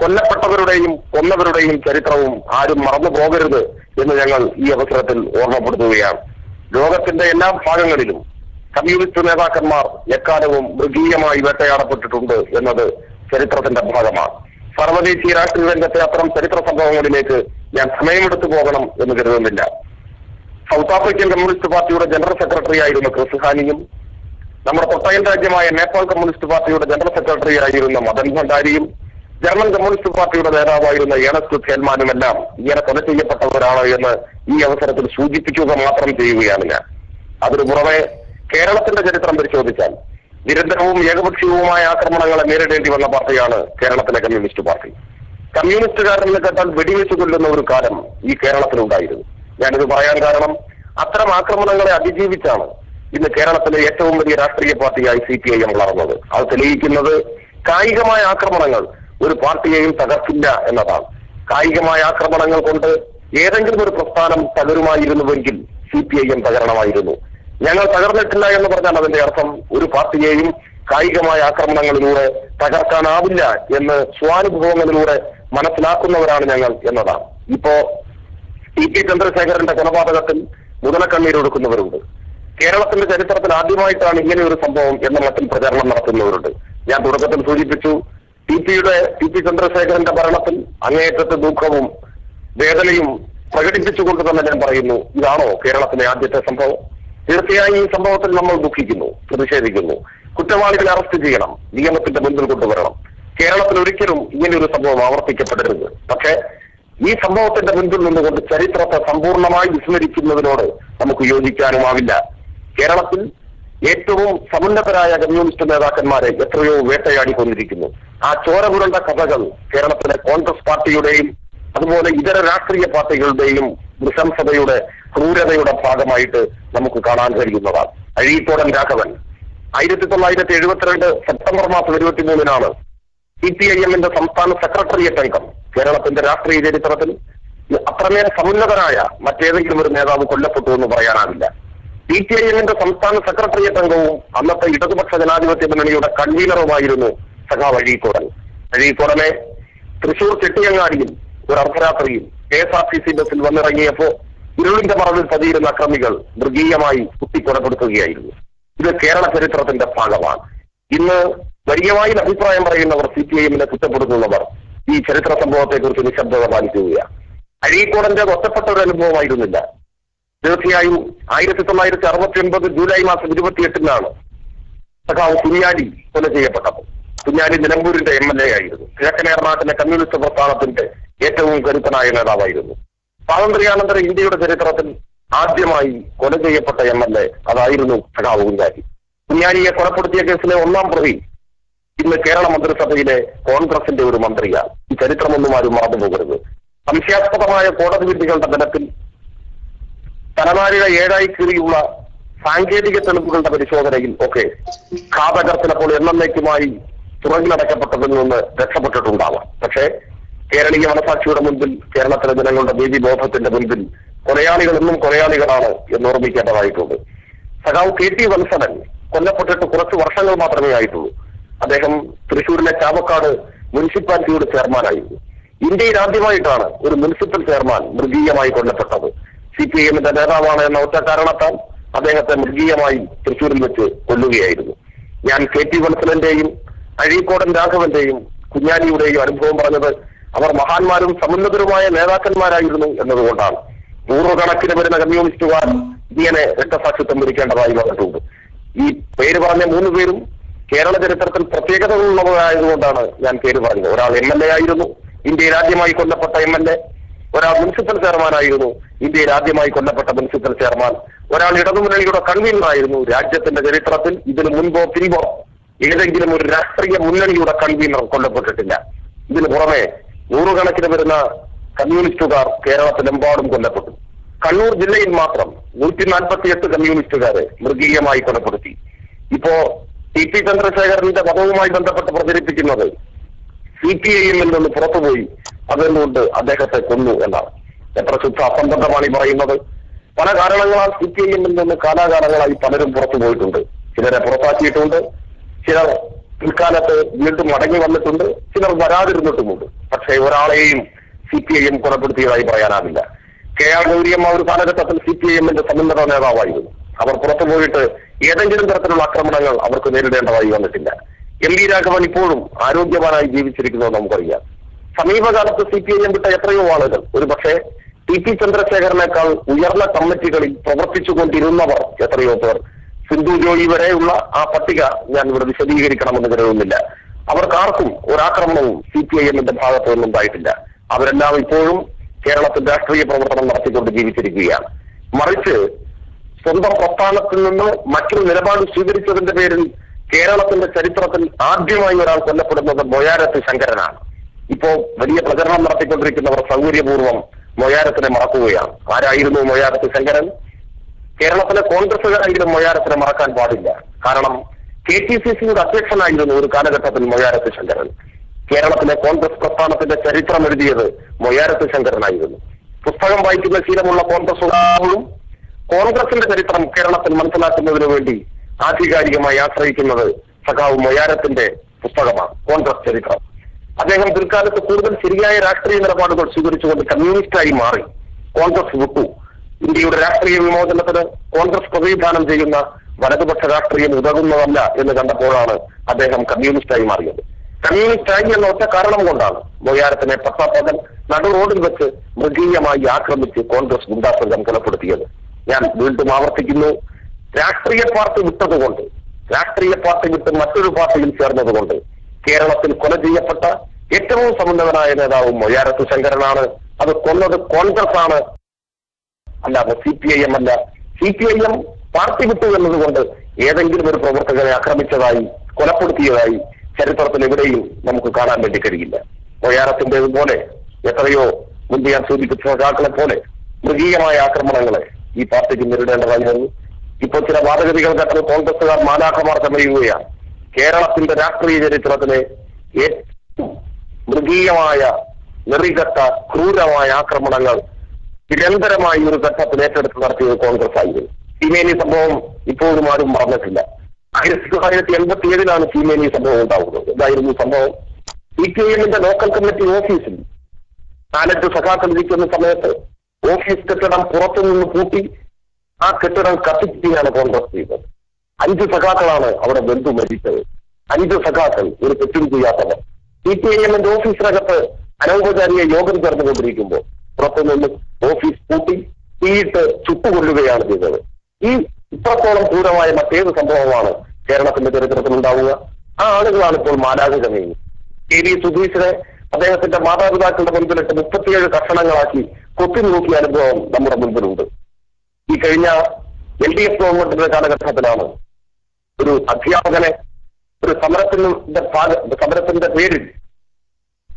കൊല്ലപ്പെട്ടവരുടെയും കൊന്നവരുടെയും ചരിത്രവും ആരും മറന്നു പോകരുത് എന്ന് ഞങ്ങൾ ഈ അവസരത്തിൽ ഓർമ്മപ്പെടുത്തുകയാണ്. ലോകത്തിന്റെ എല്ലാ ഭാഗങ്ങളിലും കമ്മ്യൂണിസ്റ്റ് നേതാക്കന്മാർ എക്കാലവും മൃഗീയമായി വേട്ടയാടപ്പെട്ടിട്ടുണ്ട് എന്നത് ചരിത്രത്തിന്റെ ഭാഗമാണ്. സർവദേശീയ രാഷ്ട്രീയ രംഗത്തെ അത്തരം ചരിത്ര സംഭവങ്ങളിലേക്ക് ഞാൻ സമയമെടുത്തു പോകണം എന്ന് കരുതുന്നില്ല. സൗത്ത് ആഫ്രിക്കൻ കമ്മ്യൂണിസ്റ്റ് പാർട്ടിയുടെ ജനറൽ സെക്രട്ടറി ആയിരുന്ന ക്രിസ് ഹാനിയും നമ്മുടെ തൊട്ടയൽ രാജ്യമായ നേപ്പാൾ കമ്മ്യൂണിസ്റ്റ് പാർട്ടിയുടെ ജനറൽ സെക്രട്ടറി ആയിരുന്ന മദൻ ഭണ്ഡാരിയും ജർമ്മൻ കമ്മ്യൂണിസ്റ്റ് പാർട്ടിയുടെ നേതാവായിരുന്ന ഏണസ്റ്റ് ഥേൽമാനുമെല്ലാം ഇങ്ങനെ കൊല ചെയ്യപ്പെട്ടവരാണ് എന്ന് ഈ അവസരത്തിൽ സൂചിപ്പിക്കുക മാത്രം ചെയ്യുകയാണ് ഞാൻ. അതിനു പുറമെ കേരളത്തിന്റെ ചരിത്രം പരിശോധിച്ചാൽ നിരന്തരവും ഏകപക്ഷീയവുമായ ആക്രമണങ്ങളെ നേരിടേണ്ടി വന്ന പാർട്ടിയാണ് കേരളത്തിലെ കമ്മ്യൂണിസ്റ്റ് പാർട്ടി. കമ്മ്യൂണിസ്റ്റുകാരെന്ന് കേട്ടാൽ വെടിവെച്ചു കൊല്ലുന്ന ഒരു കാലം ഈ കേരളത്തിലുണ്ടായിരുന്നു. ഞാനിത് പറയാൻ കാരണം അത്തരം ആക്രമണങ്ങളെ അതിജീവിച്ചാണ് ഇന്ന് കേരളത്തിലെ ഏറ്റവും വലിയ രാഷ്ട്രീയ പാർട്ടിയായി CPIM വളർന്നത്. അത് തെളിയിക്കുന്നത് കായികമായ ആക്രമണങ്ങൾ ഒരു പാർട്ടിയെയും തകർക്കില്ല എന്നതാണ്. കായികമായ ആക്രമണങ്ങൾ കൊണ്ട് ഏതെങ്കിലും ഒരു പ്രസ്ഥാനം തകരുമായിരുന്നുവെങ്കിൽ CPIM തകരണമായിരുന്നു. ഞങ്ങൾ തകർന്നിട്ടില്ല എന്ന് പറഞ്ഞാൽ അതിന്റെ അർത്ഥം ഒരു പാർട്ടിയെയും കായികമായ ആക്രമണങ്ങളിലൂടെ തകർക്കാനാവില്ല എന്ന് സ്വാനുഭവങ്ങളിലൂടെ മനസ്സിലാക്കുന്നവരാണ് ഞങ്ങൾ എന്നതാണ്. ഇപ്പോ TP ചന്ദ്രശേഖരന്റെ കൊലപാതകത്തിൽ മുതലക്കണ്ണീരൊടുക്കുന്നവരുണ്ട്. കേരളത്തിന്റെ ചരിത്രത്തിൽ ആദ്യമായിട്ടാണ് ഇങ്ങനെ ഒരു സംഭവം എന്ന മട്ടിൽ പ്രചാരണം നടത്തുന്നവരുണ്ട്. ഞാൻ തുടക്കത്തിൽ സൂചിപ്പിച്ചു, TP ചന്ദ്രശേഖരന്റെ ഭരണത്തിൽ അങ്ങേയറ്റത്തെ ദുഃഖവും വേദനയും പ്രകടിപ്പിച്ചുകൊണ്ട് തന്നെ ഞാൻ പറയുന്നു, ഇതാണോ കേരളത്തിലെ ആദ്യത്തെ സംഭവം? തീർച്ചയായും ഈ സംഭവത്തിൽ നമ്മൾ ദുഃഖിക്കുന്നു, പ്രതിഷേധിക്കുന്നു. കുറ്റവാളികളെ അറസ്റ്റ് ചെയ്യണം, നിയമത്തിന്റെ മുൻപിൽ കൊണ്ടുവരണം. കേരളത്തിൽ ഒരിക്കലും ഇങ്ങനെയൊരു സംഭവം ആവർത്തിക്കപ്പെടരുത്. പക്ഷേ ഈ സംഭവത്തിന്റെ മുൻപിൽ നിന്നുകൊണ്ട് ചരിത്രത്തെ സമ്പൂർണ്ണമായി വിസ്മരിക്കുന്നതിനോട് നമുക്ക് യോജിക്കാനുമാവില്ല. കേരളത്തിൽ ഏറ്റവും സമുന്നതരായ കമ്മ്യൂണിസ്റ്റ് നേതാക്കന്മാരെ എത്രയോ വേട്ടയാടിക്കൊണ്ടിരിക്കുന്നു. ആ ചോരപുരണ്ട കഥകൾ കേരളത്തിലെ കോൺഗ്രസ് പാർട്ടിയുടെയും അതുപോലെ ഇതര രാഷ്ട്രീയ പാർട്ടികളുടെയും നൃശംസതയുടെ ക്രൂരതയുടെ ഭാഗമായിട്ട് നമുക്ക് കാണാൻ കഴിയുന്നതാണ്. അഴീക്കോടൻ രാഘവൻ 1972 സെപ്റ്റംബർ മാസം 23-നാണ് CPIM-ന്റെ സംസ്ഥാന സെക്രട്ടേറിയറ്റ് അംഗം. കേരളത്തിന്റെ രാഷ്ട്രീയ ചരിത്രത്തിൽ അത്രമേൽ സമുന്നതനായ മറ്റേതെങ്കിലും ഒരു നേതാവ് കൊല്ലപ്പെട്ടു എന്ന് പറയാനാവില്ല. CPIM-ന്റെ സംസ്ഥാന സെക്രട്ടേറിയറ്റ് അംഗവും അന്നത്തെ ഇടതുപക്ഷ ജനാധിപത്യ മുന്നണിയുടെ കൺവീനറുമായിരുന്നു സഖാവ് അഴീക്കോടൻ. അഴീക്കോടനെ തൃശൂർ ചെട്ടിയങ്ങാടിയിൽ ഒരു അർദ്ധരാത്രിയിൽ KSRTC ബസ്സിൽ വന്നിറങ്ങിയപ്പോ ഇരുളിന്റെ മറവിൽ പതിയിരുന്ന അക്രമികൾ മൃഗീയമായി കുത്തിക്കൊലപ്പെടുത്തുകയായിരുന്നു. ഇത് കേരള ചരിത്രത്തിന്റെ ഭാഗമാണ്. ഇന്ന് വലിയമായി അഭിപ്രായം പറയുന്നവർ, CPIM-നെ കുറ്റപ്പെടുത്തുന്നവർ ഈ ചരിത്ര സംഭവത്തെക്കുറിച്ച് നിശബ്ദത പാലിക്കുകയാണ്. അഴീക്കോടന്റെ ഒറ്റപ്പെട്ട ഒരു അനുഭവമായിരുന്നില്ല. തീർച്ചയായും 1969 ജൂലൈ മാസം 28-നാണ് സഖാവ് കുഞ്ഞാലി കൊല ചെയ്യപ്പെട്ടത്. കുഞ്ഞാലി നിലമ്പൂരിന്റെ MLA ആയിരുന്നു. കിഴക്കൻ ഏറനാട്ടിലെ കമ്മ്യൂണിസ്റ്റ് പ്രസ്ഥാനത്തിന്റെ ഏറ്റവും കരുത്തനായ നേതാവായിരുന്നു. സ്വാതന്ത്ര്യാനന്തര ഇന്ത്യയുടെ ചരിത്രത്തിൽ ആദ്യമായി കൊല ചെയ്യപ്പെട്ട MLA അതായിരുന്നു സഖാവ് കുഞ്ഞാലി. കുഞ്ഞാലിയെ കൊലപ്പെടുത്തിയ കേസിലെ ഒന്നാം പ്രതി ഇന്ന് കേരള മന്ത്രിസഭയിലെ കോൺഗ്രസിന്റെ ഒരു മന്ത്രിയാണ്. ഈ ചരിത്രമൊന്നും ആരും മറന്നുപോകരുത്. സംശയാസ്പദമായ കോടതി വിധികളുടെ ബലത്തിൽ തലനാരിഴ ഏഴായി കീറിയുള്ള സാങ്കേതിക തെളിവുകളുടെ പരിശോധനയിൽ ഒക്കെ ഘാതകർ ചിലപ്പോൾ എന്നേക്കുമായി തുറങ്ങിലടക്കപ്പെട്ടതിൽ നിന്ന് രക്ഷപ്പെട്ടിട്ടുണ്ടാവാം. പക്ഷേ കേരളീയ മനസാക്ഷിയുടെ മുൻപിൽ, കേരളത്തിലെ ജനങ്ങളുടെ നീതിബോധത്തിന്റെ മുൻപിൽ കൊലയാളികൾ എന്നും കൊലയാളികളാണ് എന്ന് ഓർമ്മിക്കേണ്ടതായിട്ടുണ്ട്. സഖാവ് KT വത്സനൻ കൊല്ലപ്പെട്ടിട്ട് കുറച്ച് വർഷങ്ങൾ മാത്രമേ ആയിട്ടുള്ളൂ. അദ്ദേഹം തൃശ്ശൂരിലെ ചാവക്കാട് മുനിസിപ്പാലിറ്റിയുടെ ചെയർമാനായിരുന്നു. ഇന്ത്യയിൽ ആദ്യമായിട്ടാണ് ഒരു മുനിസിപ്പൽ ചെയർമാൻ മൃഗീയമായി കൊല്ലപ്പെട്ടത്. CPIMന്റെ നേതാവാണ് എന്ന ഒറ്റ കാരണത്താൽ അദ്ദേഹത്തെ മൃഗീയമായി തൃശ്ശൂരിൽ വെച്ച് കൊല്ലുകയായിരുന്നു. ഞാൻ KT വത്സലന്റെയും അഴീക്കോടൻ രാഘവന്റെയും കുഞ്ഞാലിയുടെയും അനുഭവം പറഞ്ഞത് അവർ മഹാന്മാരും സമുന്നതരുമായ നേതാക്കന്മാരായിരുന്നു എന്നതുകൊണ്ടാണ്. നൂറുകണക്കിന് വരുന്ന കമ്മ്യൂണിസ്റ്റുകാർ ഇങ്ങനെ രക്തസാക്ഷിത്വം വരിക്കേണ്ടതായി വന്നിട്ടുണ്ട്. ഈ പേര് പറഞ്ഞ 3 പേരും കേരള ചരിത്രത്തിൽ പ്രത്യേകതകളുള്ളവരായതുകൊണ്ടാണ് ഞാൻ പേര് പറഞ്ഞത്. ഒരാൾ MLA ആയിരുന്നു, ഇന്ത്യയിൽ ആദ്യമായി കൊല്ലപ്പെട്ട MLA. ഒരാൾ മുനിസിപ്പൽ ചെയർമാനായിരുന്നു, ഇന്ത്യയിൽ ആദ്യമായി കൊല്ലപ്പെട്ട മുനിസിപ്പൽ ചെയർമാൻ. ഒരാൾ ഇടതുമുന്നണിയുടെ കൺവീനറായിരുന്നു. രാജ്യത്തിന്റെ ചരിത്രത്തിൽ ഇതിനു മുൻപോ പിൻപോ ഏതെങ്കിലും ഒരു രാഷ്ട്രീയ മുന്നണിയുടെ കൺവീനർ കൊല്ലപ്പെട്ടിട്ടില്ല. ഇതിനു പുറമെ നൂറുകണക്കിന് വരുന്ന കമ്മ്യൂണിസ്റ്റുകാർ കേരളത്തിലെമ്പാടും കൊല്ലപ്പെട്ടു. കണ്ണൂർ ജില്ലയിൽ മാത്രം 148 കമ്മ്യൂണിസ്റ്റുകാരെ മൃഗീയമായി കൊലപ്പെടുത്തി. ഇപ്പോ TP ചന്ദ്രശേഖരന്റെ വധവുമായി ബന്ധപ്പെട്ട് പ്രചരിപ്പിക്കുന്നത് CPIMൽ നിന്ന് പുറത്തുപോയി അതുകൊണ്ട് അദ്ദേഹത്തെ കൊന്നു എന്നാണ്. എത്ര ശുദ്ധ അസംബന്ധമാണ് ഈ പറയുന്നത്. പല കാരണങ്ങളാൽ CPIMൽ നിന്ന് കാലാകാലങ്ങളായി പലരും പുറത്തു പോയിട്ടുണ്ട്. ചിലരെ പുറത്താക്കിയിട്ടുണ്ട്, ചിലർ പിൽക്കാലത്ത് വീണ്ടും മടങ്ങി വന്നിട്ടുണ്ട്, ചിലർ വരാതിരുന്നിട്ടുമുണ്ട്. പക്ഷേ ഒരാളെയും CPIM കൊലപ്പെടുത്തിയതായി പറയാനാവില്ല. KR ഗൗരിയമ്മ ഒരു കാലഘട്ടത്തിൽ CPIMന്റെ സമുന്നത നേതാവായിരുന്നു. അവർ പുറത്തുപോയിട്ട് ഏതെങ്കിലും തരത്തിലുള്ള ആക്രമണങ്ങൾ അവർക്ക് നേരിടേണ്ടതായി വന്നിട്ടില്ല. MV രാഘവൻ ഇപ്പോഴും ആരോഗ്യവാനായി ജീവിച്ചിരിക്കുന്നത് നമുക്കറിയാം. സമീപകാലത്ത് CPIM വിട്ട എത്രയോ ആളുകൾ, ഒരു പക്ഷേ TP ചന്ദ്രശേഖരനേക്കാൾ ഉയർന്ന കമ്മിറ്റികളിൽ പ്രവർത്തിച്ചുകൊണ്ടിരുന്നവർ എത്രയോ പേർ, സിന്ധു ജോയി വരെയുള്ള ആ പട്ടിക ഞാൻ ഇവിടെ വിശദീകരിക്കണമെന്ന് കരുതുന്നില്ല. അവർക്കാർക്കും ഒരാക്രമണവും CPIMന്റെ ഭാഗത്തു നിന്നുണ്ടായിട്ടില്ല. അവരെല്ലാം ഇപ്പോഴും കേരളത്തിൽ രാഷ്ട്രീയ പ്രവർത്തനം നടത്തിക്കൊണ്ട് ജീവിച്ചിരിക്കുകയാണ്. മറിച്ച് സ്വന്തം പ്രസ്ഥാനത്തിൽ നിന്ന് മറ്റൊരു നിലപാട് സ്വീകരിച്ചതിന്റെ പേരിൽ കേരളത്തിന്റെ ചരിത്രത്തിൽ ആദ്യമായി ഒരാൾ കൊല്ലപ്പെടുന്നത് മൊയാരത്ത് ശങ്കരനാണ്. ഇപ്പോ വലിയ പ്രചരണം നടത്തിക്കൊണ്ടിരിക്കുന്നവർ സൗകര്യപൂർവ്വം മൊയാരത്തിനെ മറക്കുകയാണ്. ആരായിരുന്നു മൊയാരത്ത് ശങ്കരൻ? കേരളത്തിലെ കോൺഗ്രസുകാരെങ്കിലും മൊയാരത്തിനെ മറക്കാൻ പാടില്ല. കാരണം KPCCയുടെ അധ്യക്ഷനായിരുന്നു ഒരു കാലഘട്ടത്തിൽ മൊയാരത്ത് ശങ്കരൻ. കേരളത്തിലെ കോൺഗ്രസ് പ്രസ്ഥാനത്തിന്റെ ചരിത്രം എഴുതിയത് മൊയാരത്ത് ശങ്കരനായിരുന്നു. പുസ്തകം വായിക്കുന്ന ശീലമുള്ള കോൺഗ്രസുകാരും കോൺഗ്രസിന്റെ ചരിത്രം കേരളത്തിൽ മനസ്സിലാക്കുന്നതിനു വേണ്ടി ആധികാരികമായി ആശ്രയിക്കുന്നത് സഖാവ് മൊയാരത്തിന്റെ പുസ്തകമാണ്, കോൺഗ്രസ് ചരിത്രം. അദ്ദേഹം പിൽക്കാലത്ത് കൂടുതൽ ശരിയായ രാഷ്ട്രീയ നിലപാടുകൾ സ്വീകരിച്ചുകൊണ്ട് കമ്മ്യൂണിസ്റ്റായി മാറി. കോൺഗ്രസ് വിട്ടു. ഇന്ത്യയുടെ രാഷ്ട്രീയ വിമോചനത്തിന് കോൺഗ്രസ് പ്രതിനിധാനം ചെയ്യുന്ന വലതുപക്ഷ രാഷ്ട്രീയം ഉതകുന്നതല്ല എന്ന് കണ്ടപ്പോഴാണ് അദ്ദേഹം കമ്മ്യൂണിസ്റ്റായി മാറിയത്. കമ്മ്യൂണിസ്റ്റായി എന്ന ഒറ്റ കാരണം കൊണ്ടാണ് മൊയാരത്തിനെ പട്ടാപ്പകൽ നടു റോഡിൽ വെച്ച് മൃഗീയമായി ആക്രമിച്ച് കോൺഗ്രസ് ഗുണ്ടാസംഘം കൊലപ്പെടുത്തിയത്. ഞാൻ വീണ്ടും ആവർത്തിക്കുന്നു, രാഷ്ട്രീയ പാർട്ടി വിട്ടതുകൊണ്ട്, രാഷ്ട്രീയ പാർട്ടി വിട്ട് മറ്റൊരു പാർട്ടിയിൽ ചേർന്നതുകൊണ്ട് കേരളത്തിൽ കൊല ചെയ്യപ്പെട്ട ഏറ്റവും സമുന്നതനായ നേതാവ് മൊയാരത്ത് ശങ്കരനാണ്. അത് കൊന്നത് കോൺഗ്രസ് ആണ്, അല്ലാതെ CPIM അല്ല. CPIM പാർട്ടി വിട്ടു എന്നതുകൊണ്ട് ഏതെങ്കിലും ഒരു പ്രവർത്തകനെ ആക്രമിച്ചതായി, കൊലപ്പെടുത്തിയതായി ചരിത്രത്തിൽ എവിടെയും നമുക്ക് കാണാൻ വേണ്ടി കഴിയില്ല. മൊയാരത്തിൻ്റെതുപോലെ എത്രയോ മുൻപ് ഞാൻ സൂചിപ്പിച്ച സഖാക്കളെ പോലെ മൃഗീയമായ ആക്രമണങ്ങളെ ഈ പാർട്ടിക്ക് നേരിടേണ്ടതായി വന്നു. ഇപ്പോൾ ചില വാദഗതികൾ കേട്ടത് കോൺഗ്രസുകാർ മാലാഖമാർ ചമയുകയാണ്. കേരളത്തിന്റെ രാഷ്ട്രീയ ചരിത്രത്തിലെ ഏറ്റവും മൃഗീയമായ, നെറികെട്ട, ക്രൂരമായ ആക്രമണങ്ങൾ നിരന്തരമായി ഒരു ഘട്ടത്തിൽ ഏറ്റെടുത്ത് നടത്തിയത് കോൺഗ്രസ് ആയിരുന്നു. ചീമേനി സംഭവം ഇപ്പോഴും ആരും മറന്നിട്ടില്ല. 1987 ചീമേനി സംഭവം ഉണ്ടാവുന്നത്. ഇതായിരുന്നു സംഭവം. CPIMന്റെ ലോക്കൽ കമ്മിറ്റി ഓഫീസിൽ 4 സഖാക്കൾ ഇരിക്കുന്ന സമയത്ത് ഓഫീസ് കെട്ടിടം പുറത്തുനിന്ന് പൂട്ടി ആ കെട്ടിടം കത്തിക്കുകയാണ് കോൺഗ്രസ് ചെയ്തത്. 5 സഖാക്കളാണ് അവിടെ ബന്ധു മരിച്ചത്. 5 സഖാക്കൾ, ഒരു തെറ്റും ചെയ്യാത്തവർ. CPIMന്റെ ഓഫീസിനകത്ത് അനൗപചാരിക യോഗം ചേർന്നുകൊണ്ടിരിക്കുമ്പോൾ പുറത്തുനിന്ന് ഓഫീസ് പൂട്ടി തീയിട്ട് ചുട്ടുകൊള്ളുകയാണ് ചെയ്തത്. ഈ ഇത്രത്തോളം ക്രൂരമായ മറ്റേത് സംഭവമാണ് കേരളത്തിന്റെ ചരിത്രത്തിൽ ഉണ്ടാവുക? ആ ആളുകളാണ് ഇപ്പോൾ മാലാഖ ചമയുന്നത്. KV സുധീഷിനെ അദ്ദേഹത്തിന്റെ മാതാപിതാക്കളുടെ മുൻപിലിട്ട് 37 കഷണങ്ങളാക്കി കൊത്തിനോക്കിയ അനുഭവം നമ്മുടെ മുൻപിലുണ്ട്. ഈ കഴിഞ്ഞ LDF ഗവൺമെന്റിന്റെ കാലഘട്ടത്തിലാണ് ഒരു അധ്യാപകനെ ഒരു സമരത്തിന്റെ പേരിൽ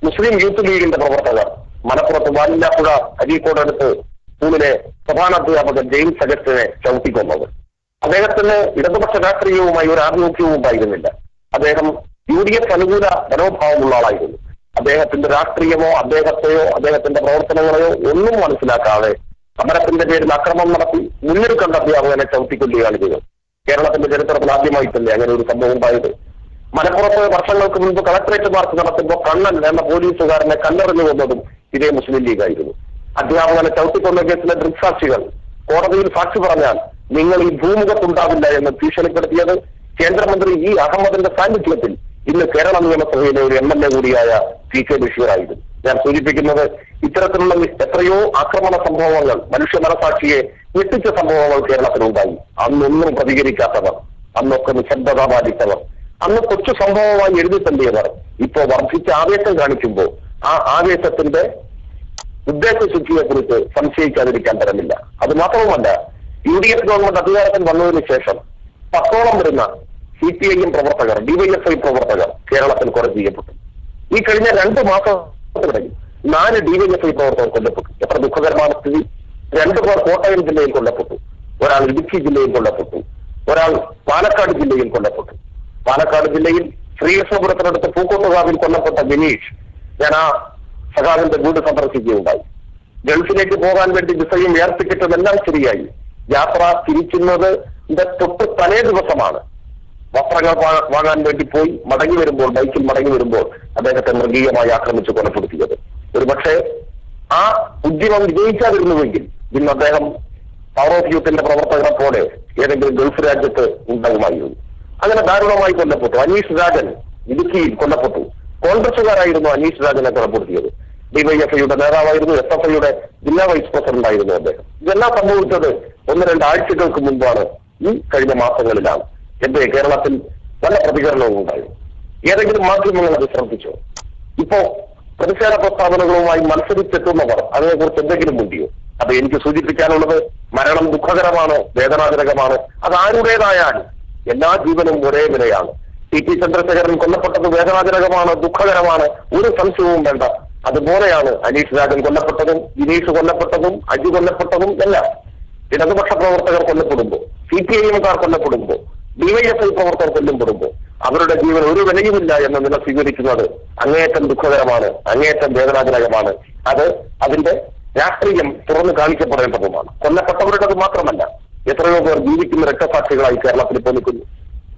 മുസ്ലിം യൂത്ത് ലീഗിന്റെ പ്രവർത്തകർ മലപ്പുറത്ത് വാലില്ലാപ്പുഴ അരീക്കോടടുത്ത് സ്കൂളിലെ പ്രധാനാധ്യാപകൻ ജെയിംസ് അഗസ്റ്റിനെ ചവിട്ടിക്കൊന്നത്. അദ്ദേഹത്തിന് ഇടതുപക്ഷ രാഷ്ട്രീയവുമായി ഒരു ആഭിമുഖ്യവും ഉണ്ടായിരുന്നില്ല. അദ്ദേഹം UDF അനുകൂല മനോഭാവമുള്ള ആളായിരുന്നു. അദ്ദേഹത്തിന്റെ രാഷ്ട്രീയമോ അദ്ദേഹത്തെയോ അദ്ദേഹത്തിന്റെ പ്രവർത്തനങ്ങളെയോ ഒന്നും മനസ്സിലാക്കാതെ സമരത്തിന്റെ പേരിൽ അക്രമം നടത്തി മുന്നിൽ കണ്ട അധ്യാപകനെ ചവിട്ടിക്കൊല്ലുകയാണ് ചെയ്തത്. കേരളത്തിന്റെ ചരിത്രത്തിൽ ആദ്യമായിട്ടല്ലേ അങ്ങനെ ഒരു സംഭവം ഉണ്ടായത്? മലപ്പുറത്ത് വർഷങ്ങൾക്ക് മുൻപ് കളക്ടറേറ്റ് മാർച്ച് നടത്തുമ്പോൾ കണ്ണൻ എന്ന പോലീസുകാരനെ കല്ലെറിഞ്ഞു കൊന്നതും ഇതേ മുസ്ലിം ലീഗായിരുന്നു. അധ്യാപകനെ ചവിട്ടിക്കൊന്ന കേസിലെ ദൃക്സാക്ഷികൾ കോടതിയിൽ സാക്ഷി പറഞ്ഞാൽ നിങ്ങൾ ഈ ഭൂമുഖത്തുണ്ടാവില്ല എന്ന് ഭീഷണിപ്പെടുത്തിയത് കേന്ദ്രമന്ത്രി ഇ അഹമ്മദിന്റെ സാന്നിധ്യത്തിൽ ഇന്ന് കേരള നിയമസഭയിലെ ഒരു MLA കൂടിയായ PK ബഷീറായിരുന്നു. ഞാൻ സൂചിപ്പിക്കുന്നത് ഇത്തരത്തിലുള്ള എത്രയോ ആക്രമണ സംഭവങ്ങൾ, മനുഷ്യ മനസാക്ഷിയെ ഞെട്ടിച്ച സംഭവങ്ങൾ കേരളത്തിലുണ്ടായി. അന്നൊന്നും പ്രതികരിക്കാത്തവർ, അന്നൊക്കെ നിശബ്ദത പാലിച്ചവർ, അന്ന് കൊച്ചു സംഭവമായി എഴുതി തള്ളിയവർ ഇപ്പോ വർദ്ധിച്ച ആവേശം കാണിക്കുമ്പോൾ ആ ആവേശത്തിന്റെ ഉദ്ദേശശുദ്ധിയെ കുറിച്ച് സംശയിക്കാതിരിക്കാൻ തരമില്ല. അത് മാത്രവുമല്ല, UDF ഗവൺമെന്റ് അധികാരത്തിൽ വന്നതിന് ശേഷം 10ഓളം വരുന്ന CPIM പ്രവർത്തകർ, DYFI പ്രവർത്തകർ കേരളത്തിൽ കൊല ചെയ്യപ്പെട്ടു. ഈ കഴിഞ്ഞ 2 മാസത്തിനിടയിൽ 4 DYFI പ്രവർത്തകർ കൊല്ലപ്പെട്ടു. എത്ര ദുഃഖകരമായ സ്ഥിതി! 2 പേർ കോട്ടയം ജില്ലയിൽ കൊല്ലപ്പെട്ടു, ഒരാൾ ഇടുക്കി ജില്ലയിൽ കൊല്ലപ്പെട്ടു, ഒരാൾ പാലക്കാട് ജില്ലയിൽ കൊല്ലപ്പെട്ടു. പാലക്കാട് ജില്ലയിൽ ശ്രീകൃഷ്ണപുരത്തിനടുത്ത് പൂക്കോട്ടുകാവിൽ കൊല്ലപ്പെട്ട ബിനീഷ്, ഞാൻ ആ സഖാവിന്റെ വീട് സന്ദർശിക്കുകയുണ്ടായി. ഗൾഫിലേക്ക് പോകാൻ വേണ്ടി വിസയും എയർ ടിക്കറ്റും എല്ലാം ശരിയായി. യാത്ര തിരിക്കുന്നത് തൊട്ട് തലേ ദിവസമാണ്. വസ്ത്രങ്ങൾ വാങ്ങാൻ വേണ്ടി പോയി മടങ്ങി വരുമ്പോൾ, ബൈക്കിൽ മടങ്ങി വരുമ്പോൾ അദ്ദേഹത്തെ മൃഗീയമായി ആക്രമിച്ച് കൊലപ്പെടുത്തിയത്. ഒരു പക്ഷേ ആ ഉദ്യമം വിജയിക്കാതിരുന്നുവെങ്കിൽ ഇന്ന് അദ്ദേഹം പവർ ഓഫ് യൂത്തിന്റെ പ്രവർത്തകരെ പോലെ ഏതെങ്കിലും ഗൾഫ് രാജ്യത്ത് ഉണ്ടാകുമായിരുന്നു. അങ്ങനെ ദാരുണമായി കൊല്ലപ്പെട്ടു. അനീഷ് രാജൻ ഇടുക്കിയിൽ കൊല്ലപ്പെട്ടു. കോൺഗ്രസുകാരായിരുന്നു അനീഷ് രാജനെ കൊലപ്പെടുത്തിയത്. DYFIയുടെ നേതാവായിരുന്നു, SFIയുടെ ജില്ലാ വൈസ് പ്രസിഡന്റ് ആയിരുന്നു അദ്ദേഹം. ഇതെല്ലാം സംഭവിച്ചത് 1-2 ആഴ്ചകൾക്ക് മുൻപാണ്, ഈ കഴിഞ്ഞ മാസങ്ങളിലാണ്. എന്റെ കേരളത്തിൽ നല്ല പ്രതികരണവും ഉണ്ടായിരുന്നു. ഏതെങ്കിലും മാധ്യമങ്ങൾ അത് ശ്രദ്ധിച്ചോ? ഇപ്പോ പ്രതിഷേധ പ്രസ്താവനകളുമായി മത്സരിച്ചെത്തുന്നവർ അതിനെക്കുറിച്ച് എന്തെങ്കിലും മുണ്ടിയോ? അത് എനിക്ക് സൂചിപ്പിക്കാനുള്ളത്, മരണം ദുഃഖകരമാണ്, വേദനാജനകമാണ്. അത് ആരുടേതായാലും എല്ലാ ജീവനും ഒരേ വിലയാണ്. TP ചന്ദ്രശേഖരൻ കൊല്ലപ്പെട്ടത് വേദനാജനകമാണ്, ദുഃഖകരമാണ്, ഒരു സംശയവും വേണ്ട. അതുപോലെയാണ് അനീഷ് രാജൻ കൊല്ലപ്പെട്ടതും, വിനീഷ് കൊല്ലപ്പെട്ടതും, അജി കൊല്ലപ്പെട്ടതും എല്ലാം. ഇടതുപക്ഷ പ്രവർത്തകർ കൊല്ലപ്പെടുമ്പോൾ, CPIMകാർ കൊല്ലപ്പെടുമ്പോൾ, DYFI പ്രവർത്തകർ കൊല്ലപ്പെടുമ്പോൾ അവരുടെ ജീവൻ ഒരു വിലയുമില്ല എന്ന നില സ്വീകരിക്കുന്നത് അങ്ങേയറ്റം ദുഃഖകരമാണ്, അങ്ങേയറ്റം വേദനാജനകമാണ്. അത് അതിന്റെ രാഷ്ട്രീയം തുറന്നു കാണിക്കപ്പെടേണ്ടതുമാണ്. കൊല്ലപ്പെട്ടവരുടേത് മാത്രമല്ല, എത്രയോ പേർ ജീവിക്കുന്ന രക്തസാക്ഷികളായി കേരളത്തിൽ ഇപ്പോൾ നിൽക്കുന്നു.